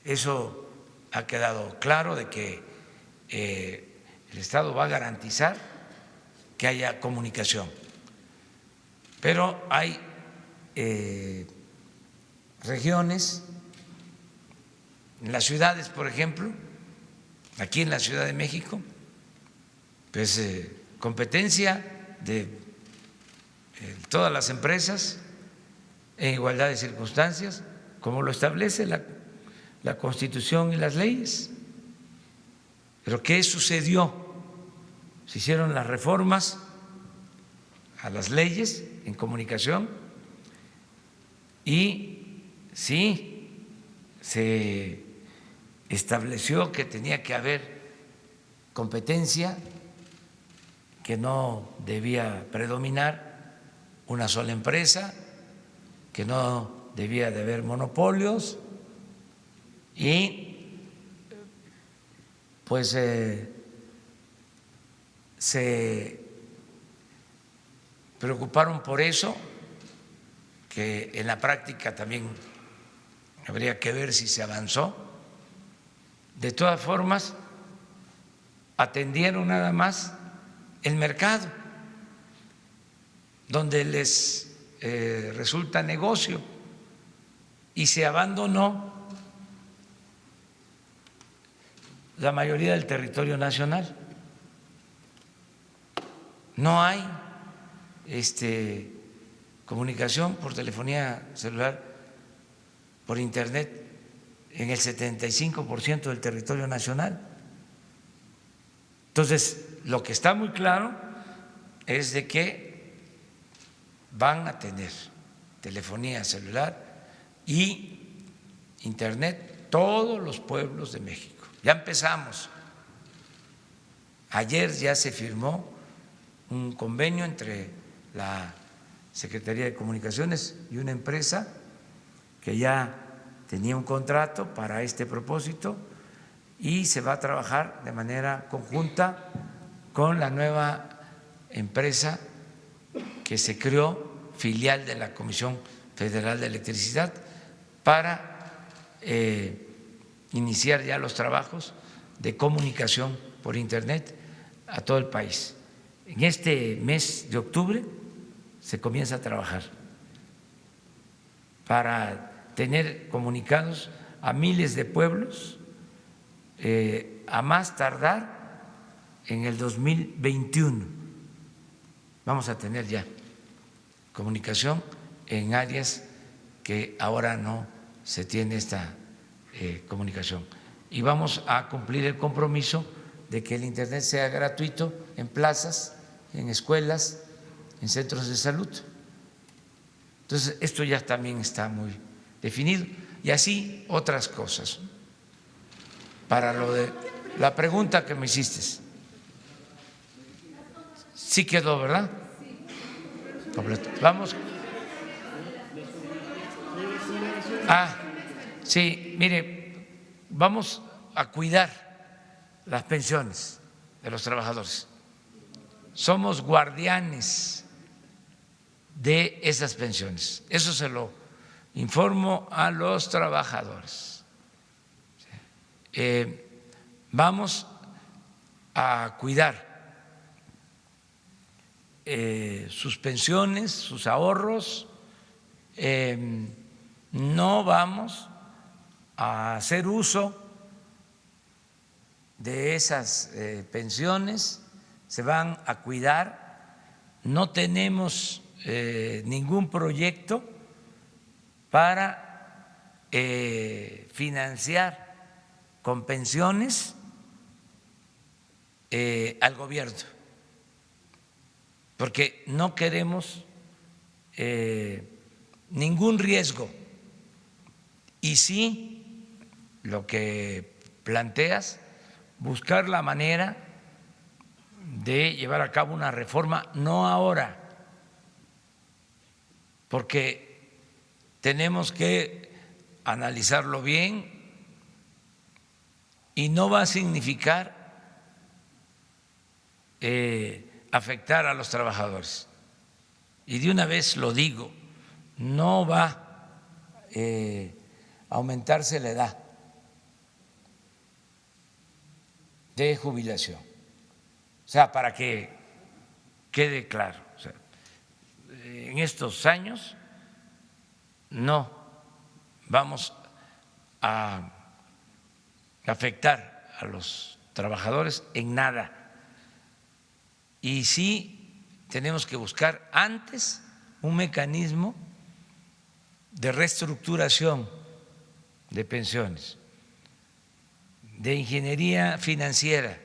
Eso ha quedado claro de que el Estado va a garantizar que haya comunicación, pero hay regiones, en las ciudades, por ejemplo, aquí en la Ciudad de México, pues competencia de todas las empresas en igualdad de circunstancias, como lo establece la Constitución y las leyes. Pero ¿qué sucedió? Se hicieron las reformas a las leyes en comunicación y sí, se estableció que tenía que haber competencia, que no debía predominar una sola empresa, que no debía de haber monopolios y pues se preocuparon por eso, que en la práctica también habría que ver si se avanzó. De todas formas, atendieron nada más el mercado, donde les resulta negocio, y se abandonó la mayoría del territorio nacional. No hay comunicación por telefonía celular, por internet, en el 75% del territorio nacional. Entonces, lo que está muy claro es de que van a tener telefonía celular y internet todos los pueblos de México. Ya empezamos. Ayer ya se firmó un convenio entre la Secretaría de Comunicaciones y una empresa que ya tenía un contrato para este propósito y se va a trabajar de manera conjunta con la nueva empresa que se creó, filial de la Comisión Federal de Electricidad, para iniciar ya los trabajos de comunicación por Internet a todo el país. En este mes de octubre se comienza a trabajar para tener comunicados a miles de pueblos, a más tardar en el 2021. Vamos a tener ya comunicación en áreas que ahora no se tiene esta comunicación. Y vamos a cumplir el compromiso de que el Internet sea gratuito en plazas, en escuelas, en centros de salud. Entonces, esto ya también está muy definido. Y así otras cosas. Para lo de la pregunta que me hiciste. Sí quedó, ¿verdad? Completo. Vamos. Sí, mire, vamos a cuidar las pensiones de los trabajadores. Somos guardianes de esas pensiones. Eso se lo informo a los trabajadores. Vamos a cuidar sus pensiones, sus ahorros. No vamos a hacer uso de esas pensiones, se van a cuidar. No tenemos ningún proyecto para financiar con pensiones al gobierno, porque no queremos ningún riesgo y sí lo que planteas, buscar la manera de llevar a cabo una reforma, no ahora, porque tenemos que analizarlo bien y no va a significar afectar a los trabajadores. Y de una vez lo digo, no va a aumentarse la edad de jubilación. O sea, para que quede claro, o sea, en estos años no vamos a afectar a los trabajadores en nada. Y sí tenemos que buscar antes un mecanismo de reestructuración de pensiones, de ingeniería financiera,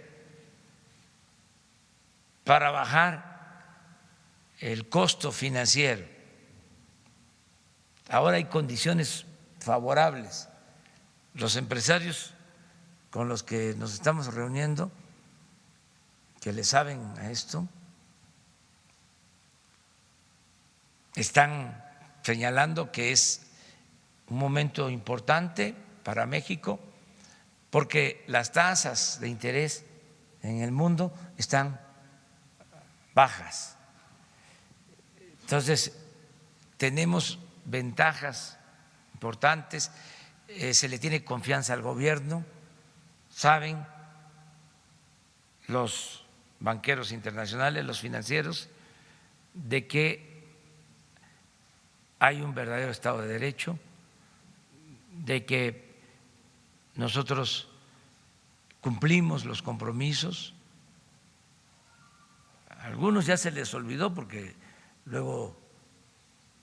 para bajar el costo financiero. Ahora hay condiciones favorables. Los empresarios con los que nos estamos reuniendo, que le saben a esto, están señalando que es un momento importante para México porque las tasas de interés en el mundo están bajas. Entonces, tenemos ventajas importantes, se le tiene confianza al gobierno, saben los banqueros internacionales, los financieros, de que hay un verdadero Estado de Derecho, de que nosotros cumplimos los compromisos. A algunos ya se les olvidó porque luego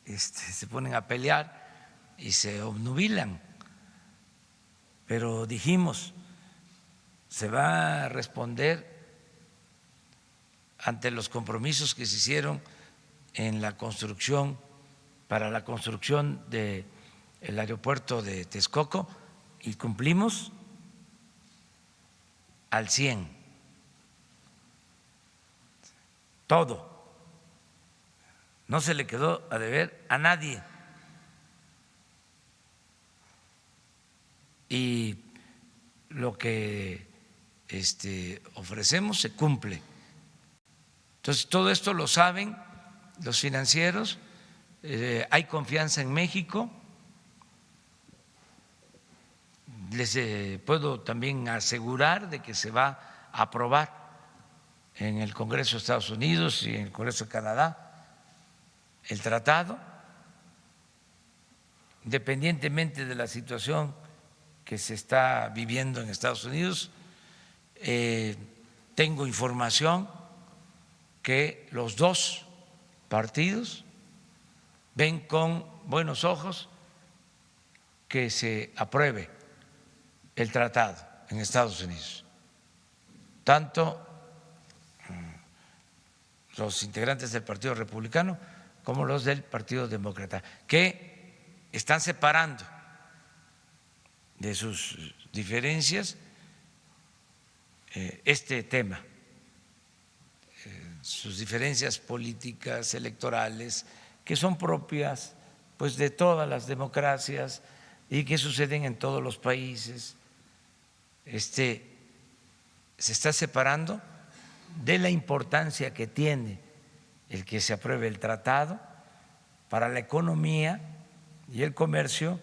se ponen a pelear y se obnubilan, pero dijimos, se va a responder ante los compromisos que se hicieron en la construcción, para la construcción del aeropuerto de Texcoco, y cumplimos al 100%. Todo. No se le quedó a deber a nadie. Y lo que ofrecemos se cumple. Entonces, todo esto lo saben los financieros, hay confianza en México. Les puedo también asegurar de que se va a aprobar en el Congreso de Estados Unidos y en el Congreso de Canadá el tratado, independientemente de la situación que se está viviendo en Estados Unidos. Tengo información que los dos partidos ven con buenos ojos que se apruebe el tratado en Estados Unidos, tanto los integrantes del Partido Republicano como los del Partido Demócrata, que están separando de sus diferencias este tema, sus diferencias políticas, electorales, que son propias pues de todas las democracias y que suceden en todos los países. Se está separando de la importancia que tiene el que se apruebe el tratado para la economía y el comercio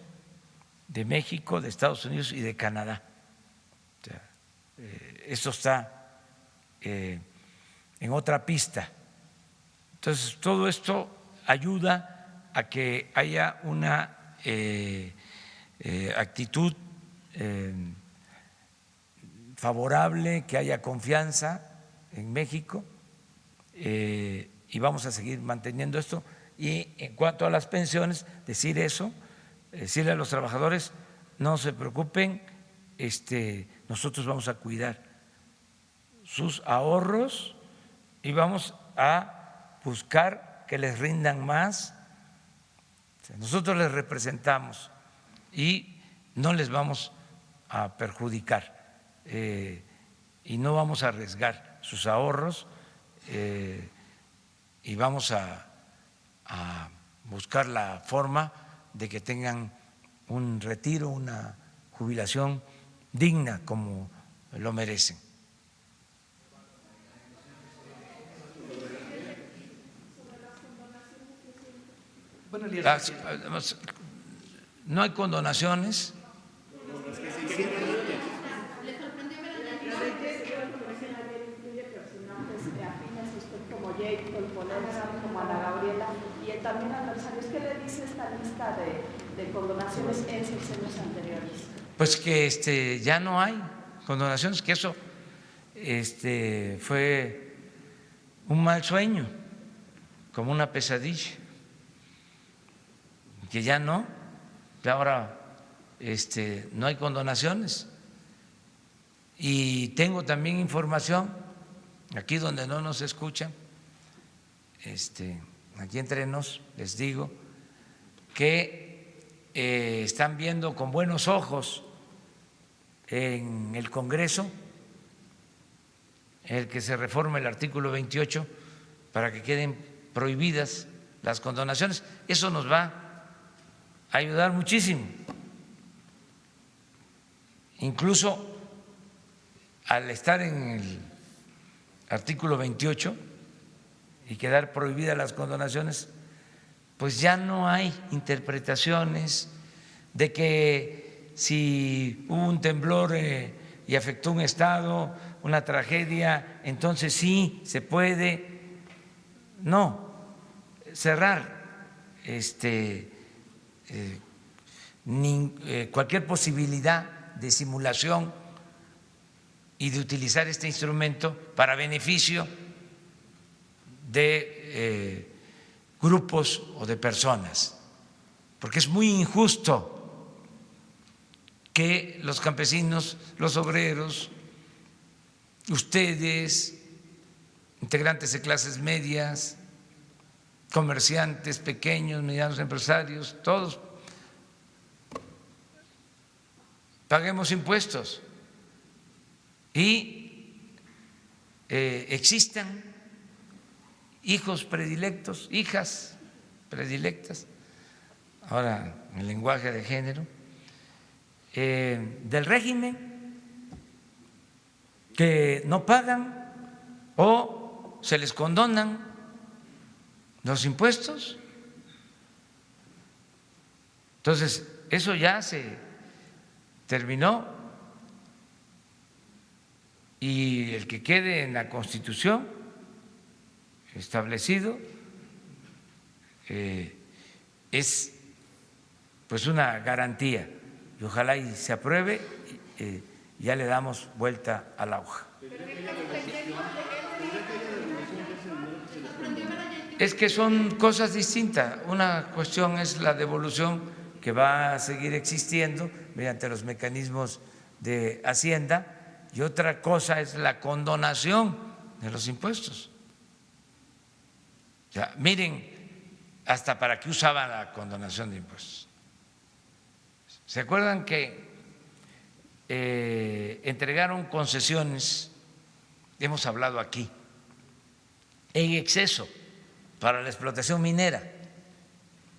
de México, de Estados Unidos y de Canadá. O sea, esto está en otra pista. Entonces, todo esto ayuda a que haya una actitud favorable, que haya confianza en México, y vamos a seguir manteniendo esto. Y en cuanto a las pensiones, decir eso, decirle a los trabajadores, no se preocupen, nosotros vamos a cuidar sus ahorros y vamos a buscar que les rindan más. Nosotros les representamos y no les vamos a perjudicar y no vamos a arriesgar sus ahorros y vamos a buscar la forma de que tengan un retiro, una jubilación digna como lo merecen. No hay condonaciones. Como Ana Gabriela y también adversarios. ¿Qué le dice esta lista de condonaciones en sexenios anteriores? Pues que ya no hay condonaciones, que eso fue un mal sueño, como una pesadilla, que ya no, que ahora no hay condonaciones. Y tengo también información, aquí donde no nos escuchan, aquí entre nos, les digo que están viendo con buenos ojos en el Congreso el que se reforme el artículo 28 para que queden prohibidas las condonaciones. Eso nos va a ayudar muchísimo. Incluso al estar en el artículo 28 y quedar prohibidas las condonaciones, pues ya no hay interpretaciones de que si hubo un temblor y afectó un estado, una tragedia, entonces sí se puede. No, cerrar cualquier posibilidad de simulación y de utilizar este instrumento para beneficio de grupos o de personas, porque es muy injusto que los campesinos, los obreros, ustedes, integrantes de clases medias, comerciantes pequeños, medianos empresarios, todos paguemos impuestos y existan hijos predilectos, hijas predilectas, ahora en lenguaje de género, del régimen, que no pagan o se les condonan los impuestos. Entonces, eso ya se terminó y el que quede en la Constitución establecido es pues una garantía y ojalá y se apruebe, ya le damos vuelta a la hoja. Es que son cosas distintas. Una cuestión es la devolución, que va a seguir existiendo mediante los mecanismos de Hacienda, y otra cosa es la condonación de los impuestos. O sea, miren hasta para qué usaban la condonación de impuestos. ¿Se acuerdan que entregaron concesiones, hemos hablado aquí, en exceso para la explotación minera?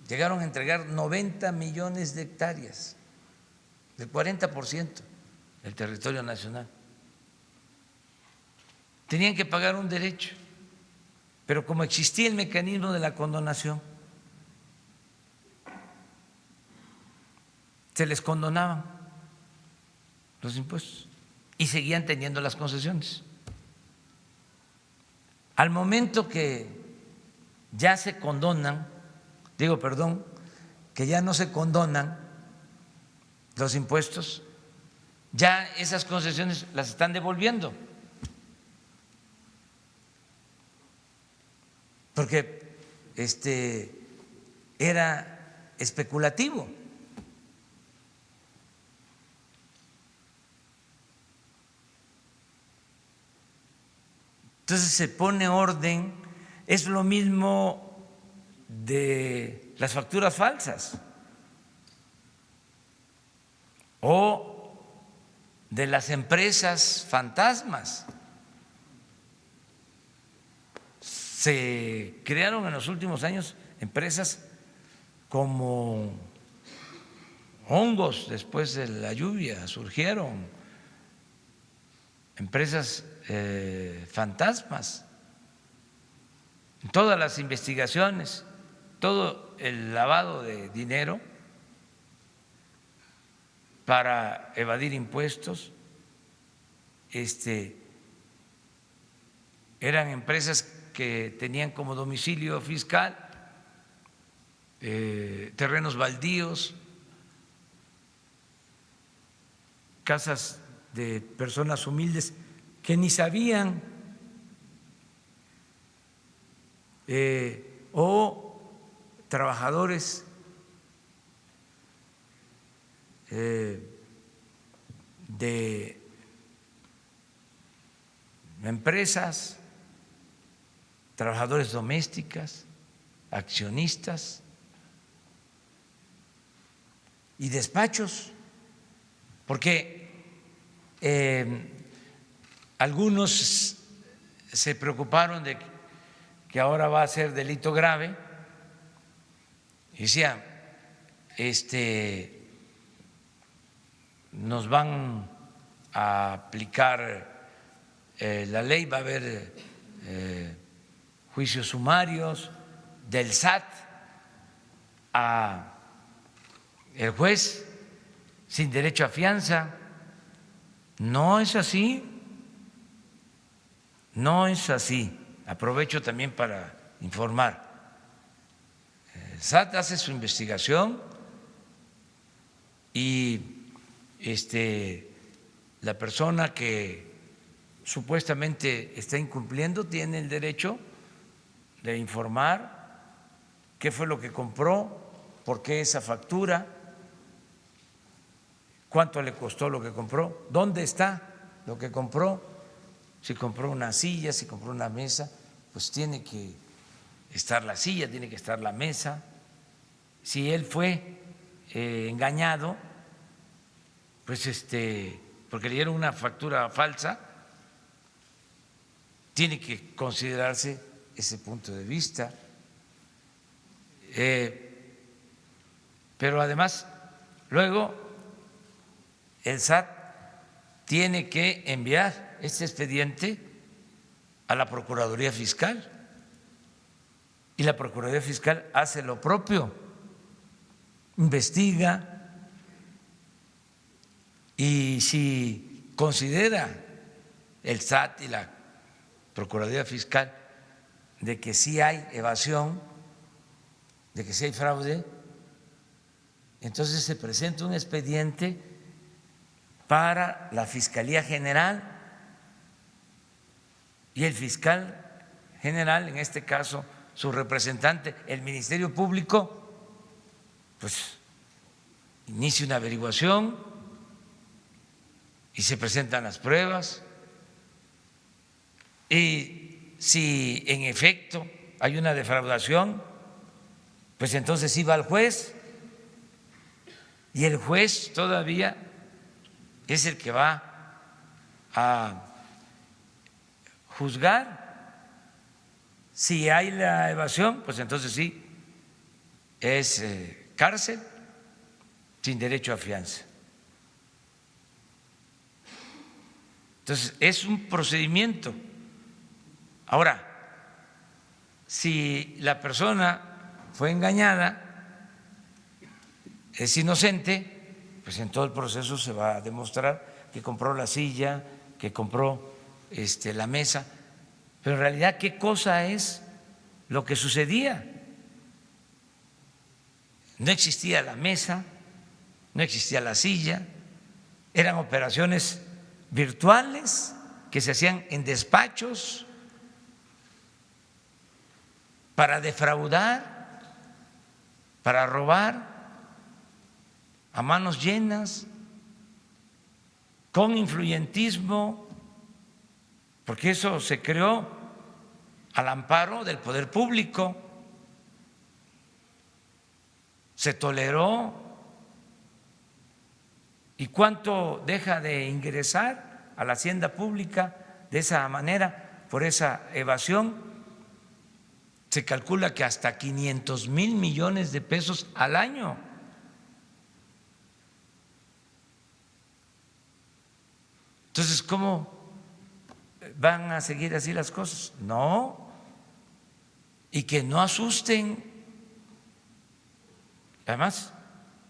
Llegaron a entregar 90 millones de hectáreas, del 40% del territorio nacional. Tenían que pagar un derecho, pero como existía el mecanismo de la condonación, se les condonaban los impuestos y seguían teniendo las concesiones. Al momento que ya se condonan, que ya no se condonan los impuestos, ya esas concesiones las están devolviendo, porque era especulativo. Entonces se pone orden. Es lo mismo de las facturas falsas o de las empresas fantasmas. Se crearon en los últimos años empresas como hongos después de la lluvia, surgieron empresas fantasmas. En todas las investigaciones, todo el lavado de dinero para evadir impuestos, eran empresas que tenían como domicilio fiscal terrenos baldíos, casas de personas humildes que ni sabían, o trabajadores de empresas, trabajadores domésticas, accionistas y despachos, porque algunos se preocuparon de que ahora va a ser delito grave y decían, nos van a aplicar la ley, va a haber juicios sumarios del SAT a el juez sin derecho a fianza. No es así, no es así. Aprovecho también para informar. El SAT hace su investigación y la persona que supuestamente está incumpliendo tiene el derecho de informar qué fue lo que compró, por qué esa factura, cuánto le costó lo que compró, dónde está lo que compró, si compró una silla, si compró una mesa, pues tiene que estar la silla, tiene que estar la mesa. Si él fue engañado, pues porque le dieron una factura falsa, tiene que considerarse ese punto de vista. Pero además, luego el SAT tiene que enviar este expediente a la Procuraduría Fiscal y la Procuraduría Fiscal hace lo propio, investiga, y si considera el SAT y la Procuraduría Fiscal de que sí hay evasión, de que sí hay fraude, entonces se presenta un expediente para la Fiscalía General y el fiscal general, en este caso su representante, el Ministerio Público, pues inicia una averiguación y se presentan las pruebas, y si en efecto hay una defraudación, pues entonces sí va al juez, y el juez todavía es el que va a juzgar. Si hay la evasión, pues entonces sí es cárcel sin derecho a fianza. Entonces es un procedimiento. Ahora, si la persona fue engañada, es inocente, pues en todo el proceso se va a demostrar que compró la silla, que compró la mesa, pero en realidad ¿qué cosa es lo que sucedía? No existía la mesa, no existía la silla, eran operaciones virtuales que se hacían en despachos para defraudar, para robar a manos llenas, con influyentismo, porque eso se creó al amparo del poder público, se toleró ¿Y cuánto deja de ingresar a la hacienda pública de esa manera por esa evasión? Se calcula que hasta 500,000 millones de pesos al año. Entonces, ¿cómo van a seguir así las cosas? No, y que no asusten. Además,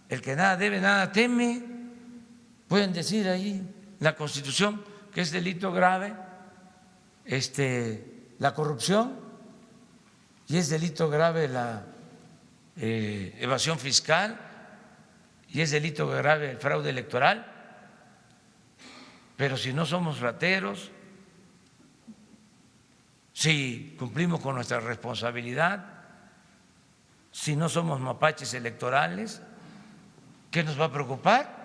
el que nada debe, nada teme. Pueden decir ahí en la Constitución que es delito grave la corrupción y es delito grave la evasión fiscal y es delito grave el fraude electoral. Pero si no somos rateros, si cumplimos con nuestra responsabilidad, si no somos mapaches electorales, ¿qué nos va a preocupar?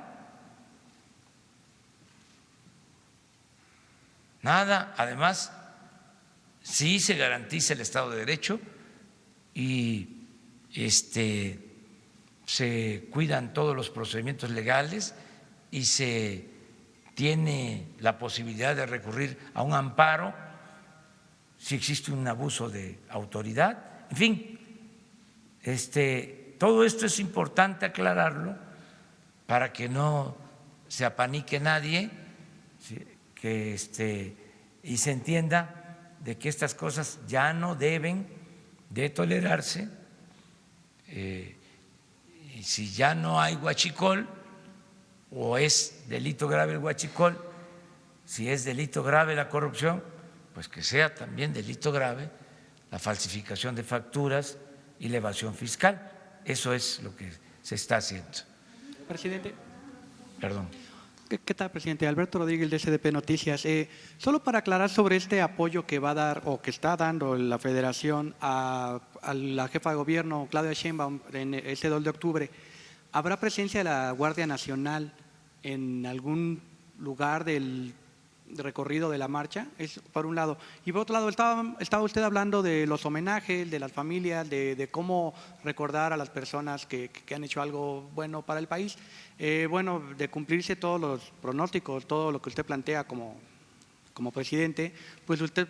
Nada. Además, sí se garantiza el Estado de Derecho y se cuidan todos los procedimientos legales y se tiene la posibilidad de recurrir a un amparo si existe un abuso de autoridad. En fin, todo esto es importante aclararlo para que no se apanique nadie, ¿sí? Y se entienda de que estas cosas ya no deben de tolerarse. Y si ya no hay huachicol, o es delito grave el huachicol, si es delito grave la corrupción, pues que sea también delito grave la falsificación de facturas y la evasión fiscal. Eso es lo que se está haciendo. Presidente. Perdón. ¿Qué tal, presidente? Alberto Rodríguez, de SDP Noticias. Solo para aclarar sobre este apoyo que va a dar o que está dando la Federación a la jefa de gobierno, Claudia Sheinbaum, en este 2 de octubre, ¿habrá presencia de la Guardia Nacional en algún lugar del recorrido de la marcha? Es por un lado. Y por otro lado, estaba usted hablando de los homenajes, de las familias, de cómo recordar a las personas que han hecho algo bueno para el país. Bueno, de cumplirse todos los pronósticos, todo lo que usted plantea como presidente, pues usted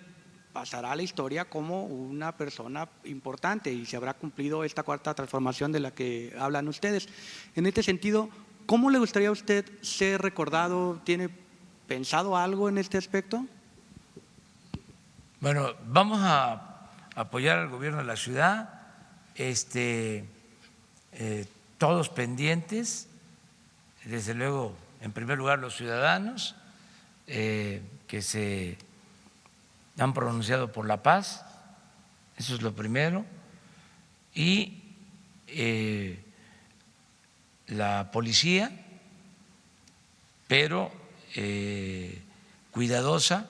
pasará a la historia como una persona importante y se habrá cumplido esta cuarta transformación de la que hablan ustedes. En este sentido, ¿cómo le gustaría a usted ser recordado? ¿Tiene pensado algo en este aspecto? Bueno, vamos a apoyar al gobierno de la ciudad, todos pendientes, desde luego, en primer lugar, los ciudadanos que se han pronunciado por la paz, eso es lo primero, y la policía, pero cuidadosa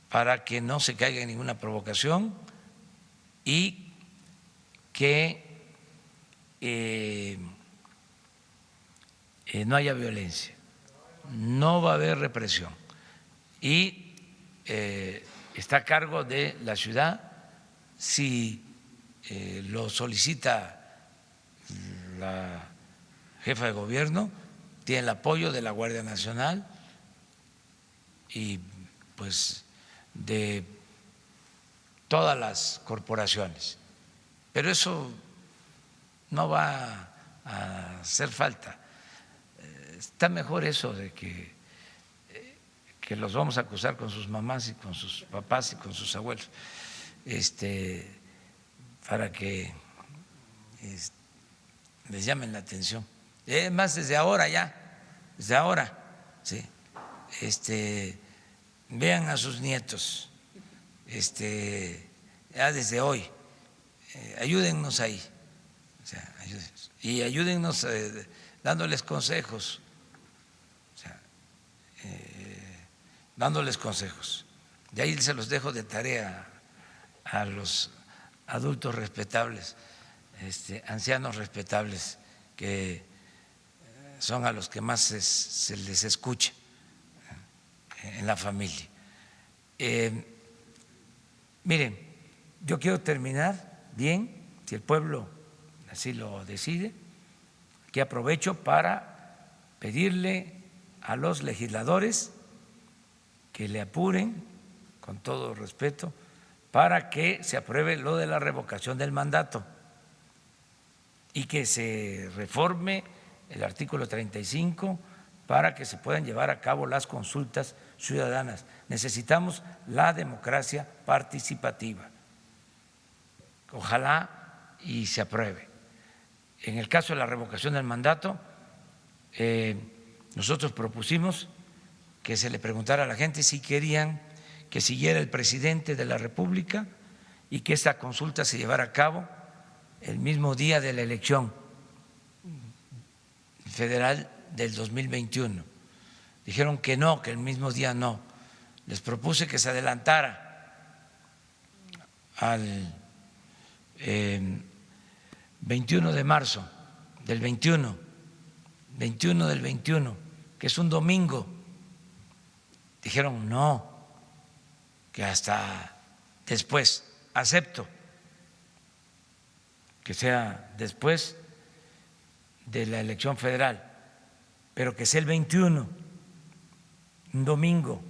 para que no se caiga en ninguna provocación y que no haya violencia, no va a haber represión y está a cargo de la ciudad. Si lo solicita la jefa de gobierno, tiene el apoyo de la Guardia Nacional y pues de todas las corporaciones, pero eso no va a hacer falta. Está mejor eso de que los vamos a acusar con sus mamás y con sus papás y con sus abuelos, para que les llamen la atención. Más desde ahora ya, desde ahora, sí. Vean a sus nietos, ya desde hoy, ayúdennos ahí, o sea, y ayúdennos dándoles consejos, o sea, dándoles consejos. De ahí se los dejo de tarea a los adultos respetables, ancianos respetables, que son a los que más se les escucha en la familia. Miren, yo quiero terminar bien, si el pueblo así lo decide, que aprovecho para pedirle a los legisladores que le apuren, con todo respeto, para que se apruebe lo de la revocación del mandato y que se reforme el artículo 35 para que se puedan llevar a cabo las consultas ciudadanas. Necesitamos la democracia participativa. Ojalá y se apruebe. En el caso de la revocación del mandato, nosotros propusimos que se le preguntara a la gente si querían que siguiera el presidente de la República y que esta consulta se llevara a cabo el mismo día de la elección federal del 2021. Dijeron que no, que el mismo día no. Les propuse que se adelantara al 21 de marzo del 21 del 21, que es un domingo. Dijeron no, que hasta después. Acepto que sea después de la elección federal, pero que sea el 21, un domingo.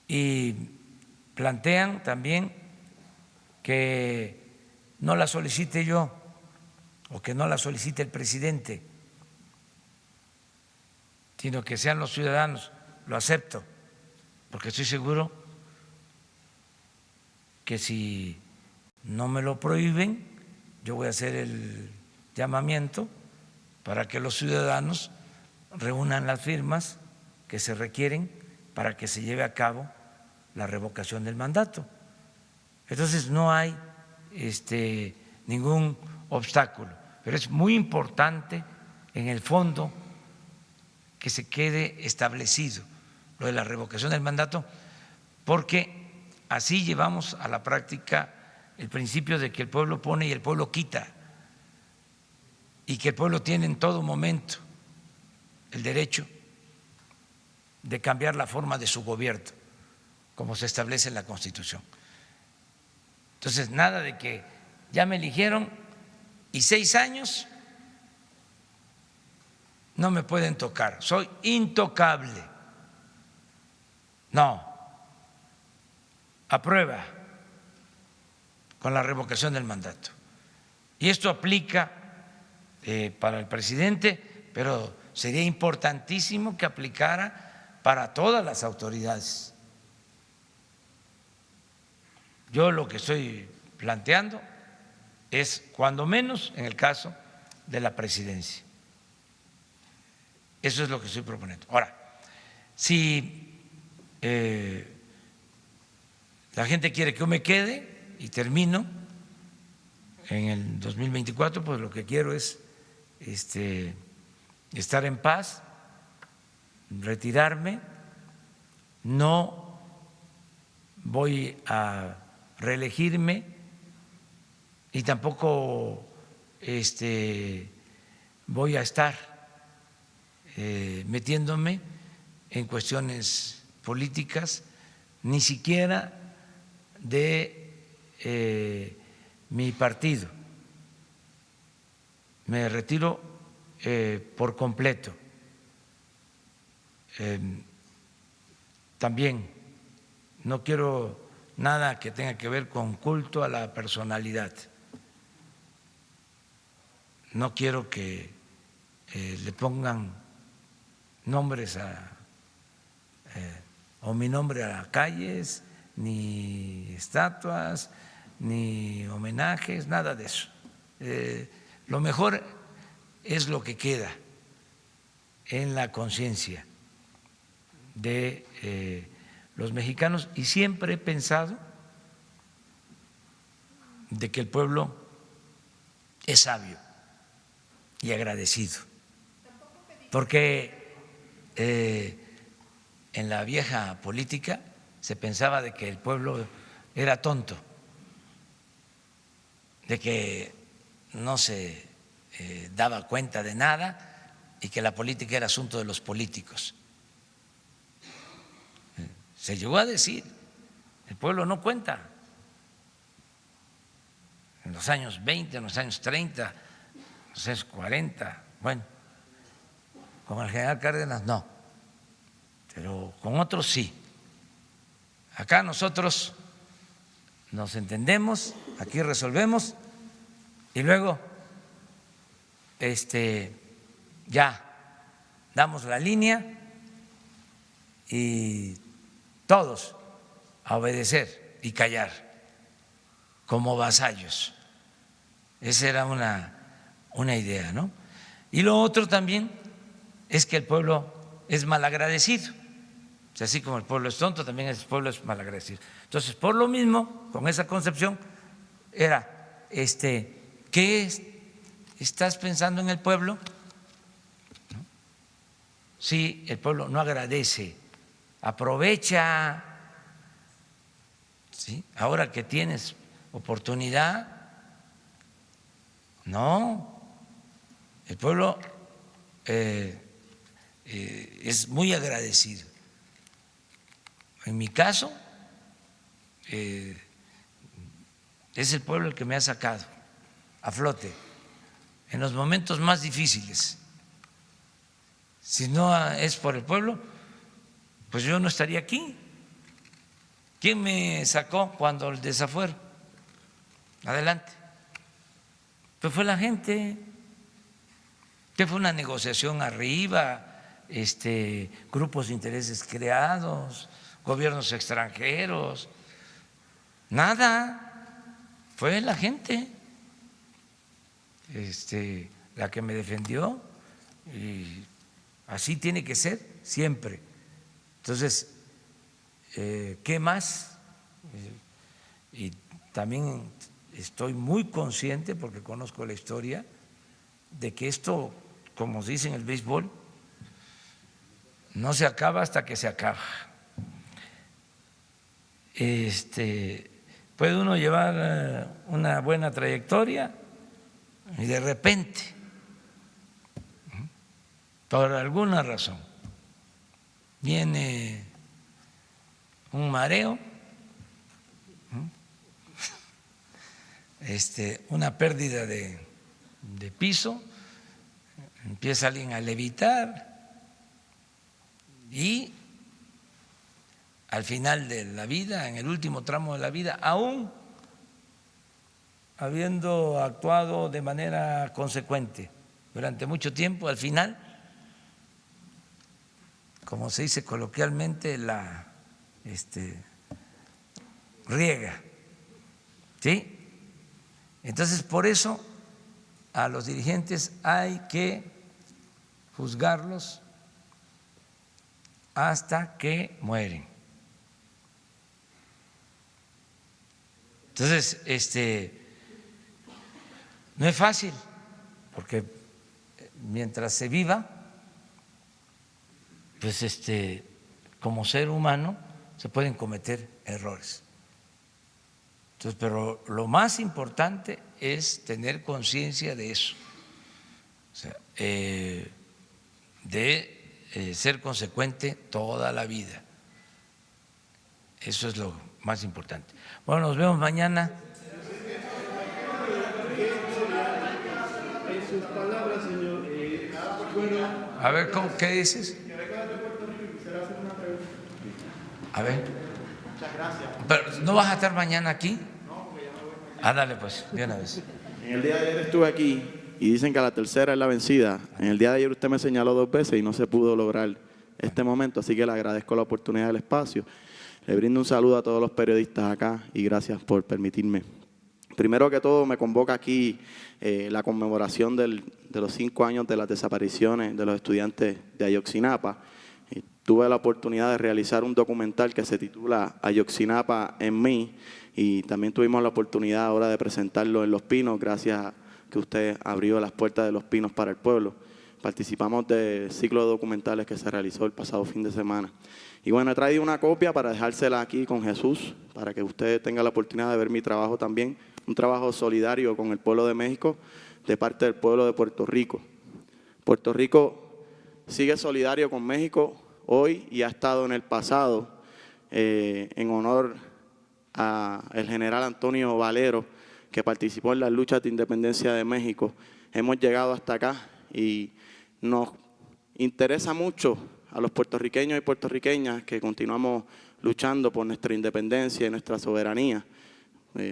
Y plantean también que no la solicite yo o que no la solicite el presidente, sino que sean los ciudadanos. Lo acepto, porque estoy seguro que si no me lo prohíben, yo voy a hacer el llamamiento para que los ciudadanos reúnan las firmas que se requieren para que se lleve a cabo la revocación del mandato. Entonces no hay ningún obstáculo, pero es muy importante en el fondo que se quede establecido lo de la revocación del mandato, porque así llevamos a la práctica el principio de que el pueblo pone y el pueblo quita, y que el pueblo tiene en todo momento el derecho de cambiar la forma de su gobierno, como se establece en la Constitución. Entonces, nada de que ya me eligieron y 6 años no me pueden tocar, soy intocable. No, aprueba con la revocación del mandato. Y esto aplica para el presidente, pero sería importantísimo que aplicara para todas las autoridades. Yo lo que estoy planteando es, cuando menos, en el caso de la presidencia. Eso es lo que estoy proponiendo. Ahora, si la gente quiere que yo me quede y termino en el 2024, pues lo que quiero es estar en paz, retirarme, no voy a reelegirme y tampoco voy a estar metiéndome en cuestiones políticas, ni siquiera de mi partido. Me retiro por completo. También no quiero nada que tenga que ver con culto a la personalidad. No quiero que le pongan nombres o mi nombre a calles, ni estatuas, ni homenajes, nada de eso. Lo mejor es lo que queda en la conciencia de los mexicanos, y siempre he pensado de que el pueblo es sabio y agradecido, porque en la vieja política se pensaba de que el pueblo era tonto, de que no se daba cuenta de nada y que la política era asunto de los políticos. Se llegó a decir, el pueblo no cuenta, en los años 20, en los años 30, en los años 40, bueno, con el general Cárdenas no, pero con otros sí. Acá nosotros nos entendemos, aquí resolvemos y luego ya damos la línea y todos a obedecer y callar como vasallos. Esa era una idea, ¿no? Y lo otro también es que el pueblo es malagradecido. O sea, así como el pueblo es tonto, también el pueblo es malagradecido. Entonces, por lo mismo, con esa concepción, era, ¿qué estás pensando en el pueblo? ¿No? Si el pueblo no agradece, aprovecha, ¿sí? Ahora que tienes oportunidad, no, el pueblo es muy agradecido. En mi caso, es el pueblo el que me ha sacado a flote en los momentos más difíciles. Si no es por el pueblo, pues yo no estaría aquí. ¿Quién me sacó cuando el desafuero? Adelante. Pues fue la gente. Que fue una negociación arriba, grupos de intereses creados, gobiernos extranjeros, nada, fue la gente la que me defendió y así tiene que ser siempre. Entonces, ¿qué más? Y también estoy muy consciente, porque conozco la historia, de que esto, como se dice en el béisbol, no se acaba hasta que se acaba. Puede uno llevar una buena trayectoria y de repente, por alguna razón, viene un mareo, una pérdida de piso, empieza alguien a levitar y al final de la vida, en el último tramo de la vida, aún habiendo actuado de manera consecuente durante mucho tiempo, al final, como se dice coloquialmente, la riega, ¿sí? Entonces, por eso a los dirigentes hay que juzgarlos hasta que mueren. Entonces, no es fácil, porque mientras se viva, pues como ser humano se pueden cometer errores. Entonces, pero lo más importante es tener conciencia de eso, o sea, de ser consecuente toda la vida. Eso es lo más importante. Bueno, nos vemos mañana. En sus palabras, señor, A ver, ¿qué dices? A ver. Muchas gracias. ¿Pero no vas a estar mañana aquí? No, porque ya me voy mañana. Ah, dale pues, de una vez. En el día de ayer estuve aquí y dicen que la tercera es la vencida. En el día de ayer usted me señaló 2 veces y no se pudo lograr este momento, así que le agradezco la oportunidad del espacio. Le brindo un saludo a todos los periodistas acá y gracias por permitirme. Primero que todo, me convoca aquí la conmemoración de los 5 años de las desapariciones de los estudiantes de Ayotzinapa. Tuve la oportunidad de realizar un documental que se titula Ayotzinapa en mí y también tuvimos la oportunidad ahora de presentarlo en Los Pinos, gracias a que usted abrió las puertas de Los Pinos para el pueblo. Participamos del ciclo de documentales que se realizó el pasado fin de semana. Y bueno, he traído una copia para dejársela aquí con Jesús, para que usted tenga la oportunidad de ver mi trabajo también, un trabajo solidario con el pueblo de México, de parte del pueblo de Puerto Rico. Puerto Rico sigue solidario con México hoy y ha estado en el pasado en honor al general Antonio Valero, que participó en las luchas de independencia de México. Hemos llegado hasta acá y nos interesa mucho a los puertorriqueños y puertorriqueñas que continuamos luchando por nuestra independencia y nuestra soberanía.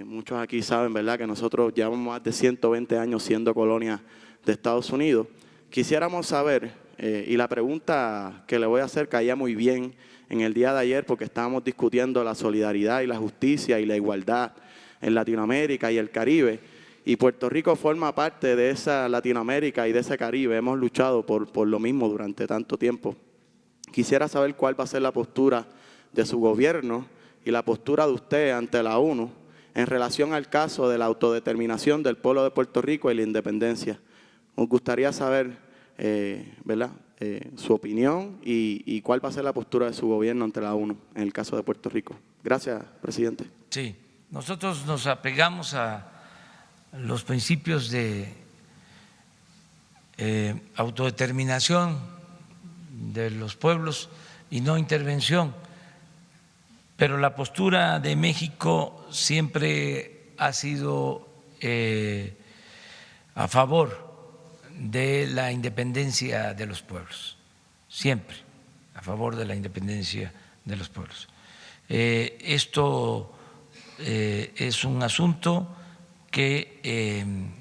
Muchos aquí saben, ¿verdad?, que nosotros llevamos más de 120 años siendo colonia de Estados Unidos. Quisiéramos saber, y la pregunta que le voy a hacer caía muy bien en el día de ayer porque estábamos discutiendo la solidaridad y la justicia y la igualdad en Latinoamérica y el Caribe, y Puerto Rico forma parte de esa Latinoamérica y de ese Caribe. Hemos luchado por lo mismo durante tanto tiempo. Quisiera saber cuál va a ser la postura de su gobierno y la postura de usted ante la ONU en relación al caso de la autodeterminación del pueblo de Puerto Rico y la independencia. Nos gustaría saber, ¿verdad?, su opinión y cuál va a ser la postura de su gobierno ante la ONU en el caso de Puerto Rico. Gracias, presidente. Sí, nosotros nos apegamos a los principios de autodeterminación de los pueblos y no intervención, pero la postura de México siempre ha sido a favor de la independencia de los pueblos, siempre a favor de la independencia de los pueblos. Esto es un asunto que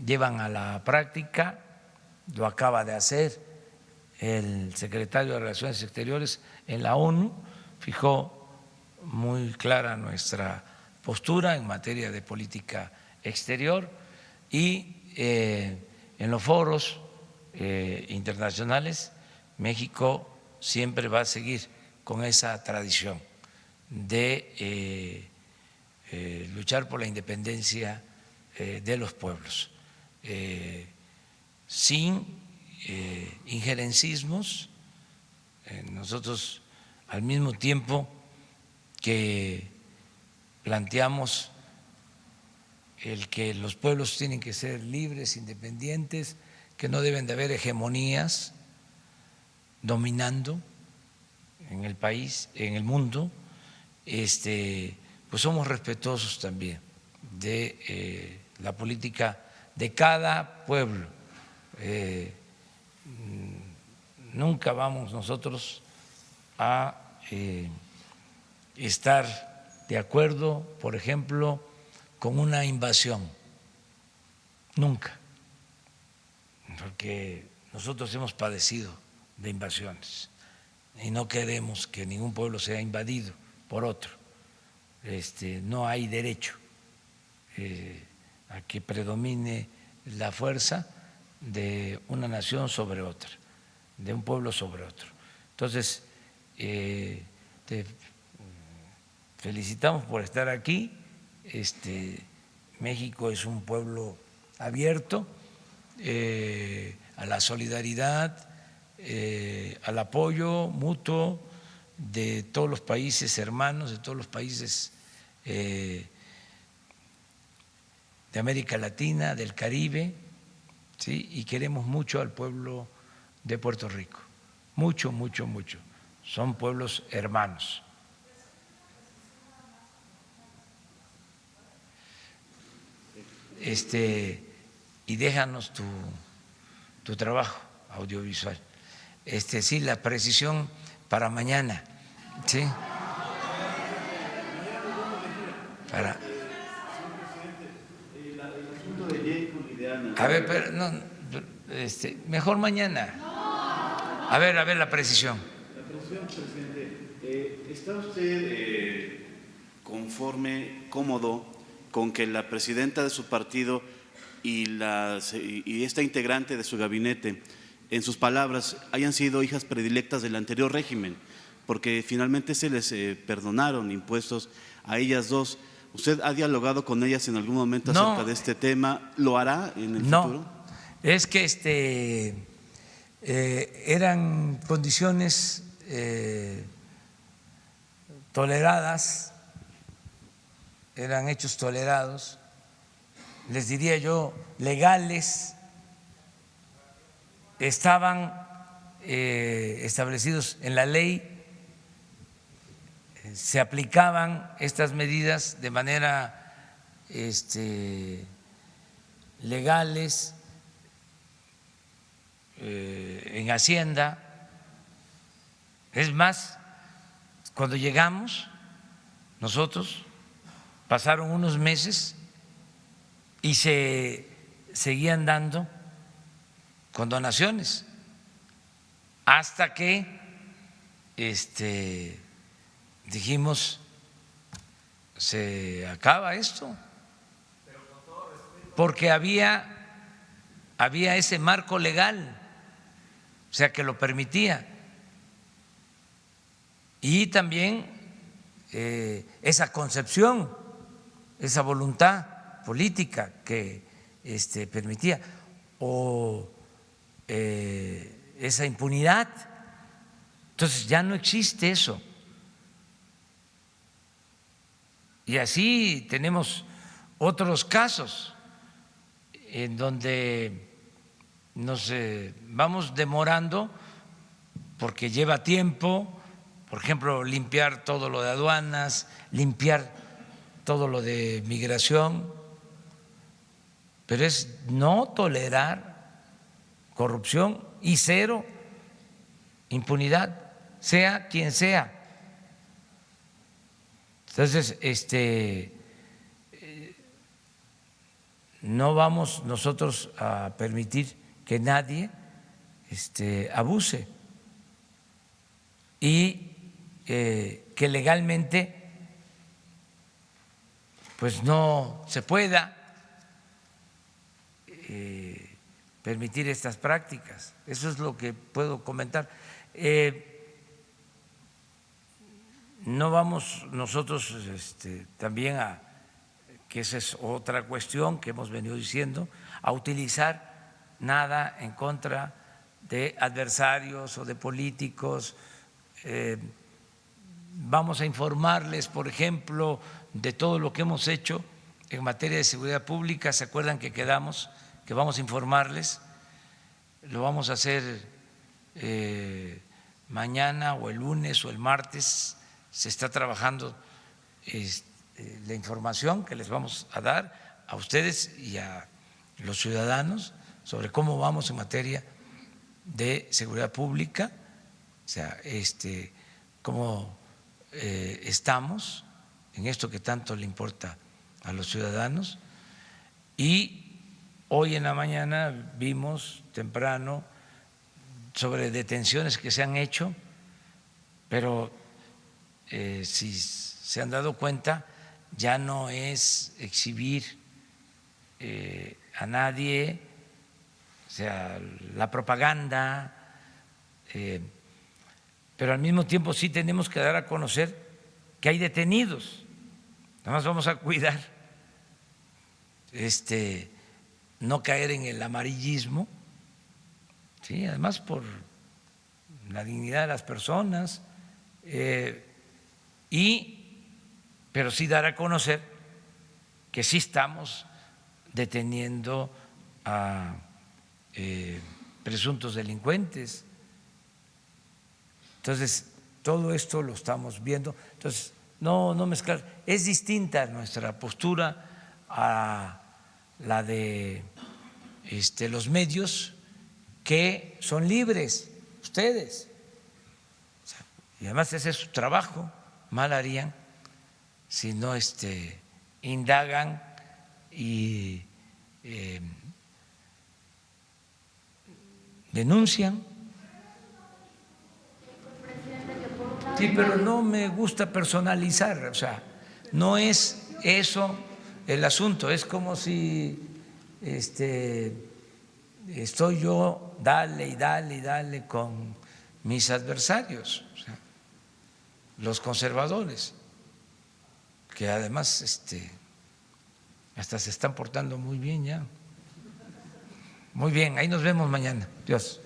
llevan a la práctica, lo acaba de hacer el secretario de Relaciones Exteriores en la ONU, fijó muy clara nuestra postura en materia de política exterior y en los foros internacionales México siempre va a seguir con esa tradición de luchar por la independencia de los pueblos, sin injerencismos. Nosotros, al mismo tiempo que planteamos el que los pueblos tienen que ser libres, independientes, que no deben de haber hegemonías dominando en el país, en el mundo, pues somos respetuosos también de la política de cada pueblo. Nunca vamos nosotros a estar de acuerdo, por ejemplo, con una invasión, nunca, porque nosotros hemos padecido de invasiones y no queremos que ningún pueblo sea invadido por otro. No hay derecho a que predomine la fuerza de una nación sobre otra, de un pueblo sobre otro. Entonces, te felicitamos por estar aquí. México es un pueblo abierto a la solidaridad, al apoyo mutuo de todos los países hermanos, de todos los países de América Latina, del Caribe, ¿sí? Y queremos mucho al pueblo de Puerto Rico, mucho, mucho, mucho. Son pueblos hermanos. Y déjanos tu trabajo audiovisual. Sí, la precisión para mañana, ¿sí? A ver, pero no, mejor mañana. A ver, la precisión. La precisión, presidente. ¿Está usted conforme, cómodo con que la presidenta de su partido y esta integrante de su gabinete, en sus palabras, hayan sido hijas predilectas del anterior régimen? Porque finalmente se les perdonaron impuestos a ellas dos. ¿Usted ha dialogado con ellas en algún momento acerca de este tema? ¿Lo hará en el futuro? No, es que eran condiciones toleradas, eran hechos tolerados, les diría yo, legales, estaban establecidos en la ley, se aplicaban estas medidas de manera legales en Hacienda. Es más, cuando llegamos nosotros, pasaron unos meses y se seguían dando condonaciones hasta que dijimos, se acaba esto, porque había ese marco legal, o sea, que lo permitía, y también esa concepción, esa voluntad política que permitía, o esa impunidad. Entonces ya no existe eso. Y así tenemos otros casos en donde nos vamos demorando porque lleva tiempo, por ejemplo, limpiar todo lo de aduanas, limpiar todo lo de migración, pero es no tolerar corrupción y cero impunidad, sea quien sea. Entonces, no vamos nosotros a permitir que nadie abuse y que legalmente pues no se pueda permitir estas prácticas. Eso es lo que puedo comentar. No vamos nosotros también a, que esa es otra cuestión que hemos venido diciendo, a utilizar nada en contra de adversarios o de políticos. Vamos a informarles, por ejemplo, de todo lo que hemos hecho en materia de seguridad pública. ¿Se acuerdan que quedamos que vamos a informarles? Lo vamos a hacer mañana o el lunes o el martes. Se está trabajando la información que les vamos a dar a ustedes y a los ciudadanos sobre cómo vamos en materia de seguridad pública, o sea, cómo estamos en esto que tanto le importa a los ciudadanos. Y hoy en la mañana vimos temprano sobre detenciones que se han hecho, pero si se han dado cuenta, ya no es exhibir a nadie, o sea, la propaganda, pero al mismo tiempo sí tenemos que dar a conocer que hay detenidos. Nada más vamos a cuidar no caer en el amarillismo, ¿sí? Además por la dignidad de las personas, pero sí dar a conocer que sí estamos deteniendo a presuntos delincuentes. Entonces, todo esto lo estamos viendo. Entonces, no mezclar. Es distinta nuestra postura a la de los medios que son libres, ustedes. Y además ese es su trabajo. Mal harían si no indagan y denuncian. Sí, pero no me gusta personalizar, o sea, no es eso el asunto, es como si estoy yo dale y dale y dale con mis adversarios, o sea, los conservadores, que además hasta se están portando muy bien ya. Muy bien, ahí nos vemos mañana. Dios.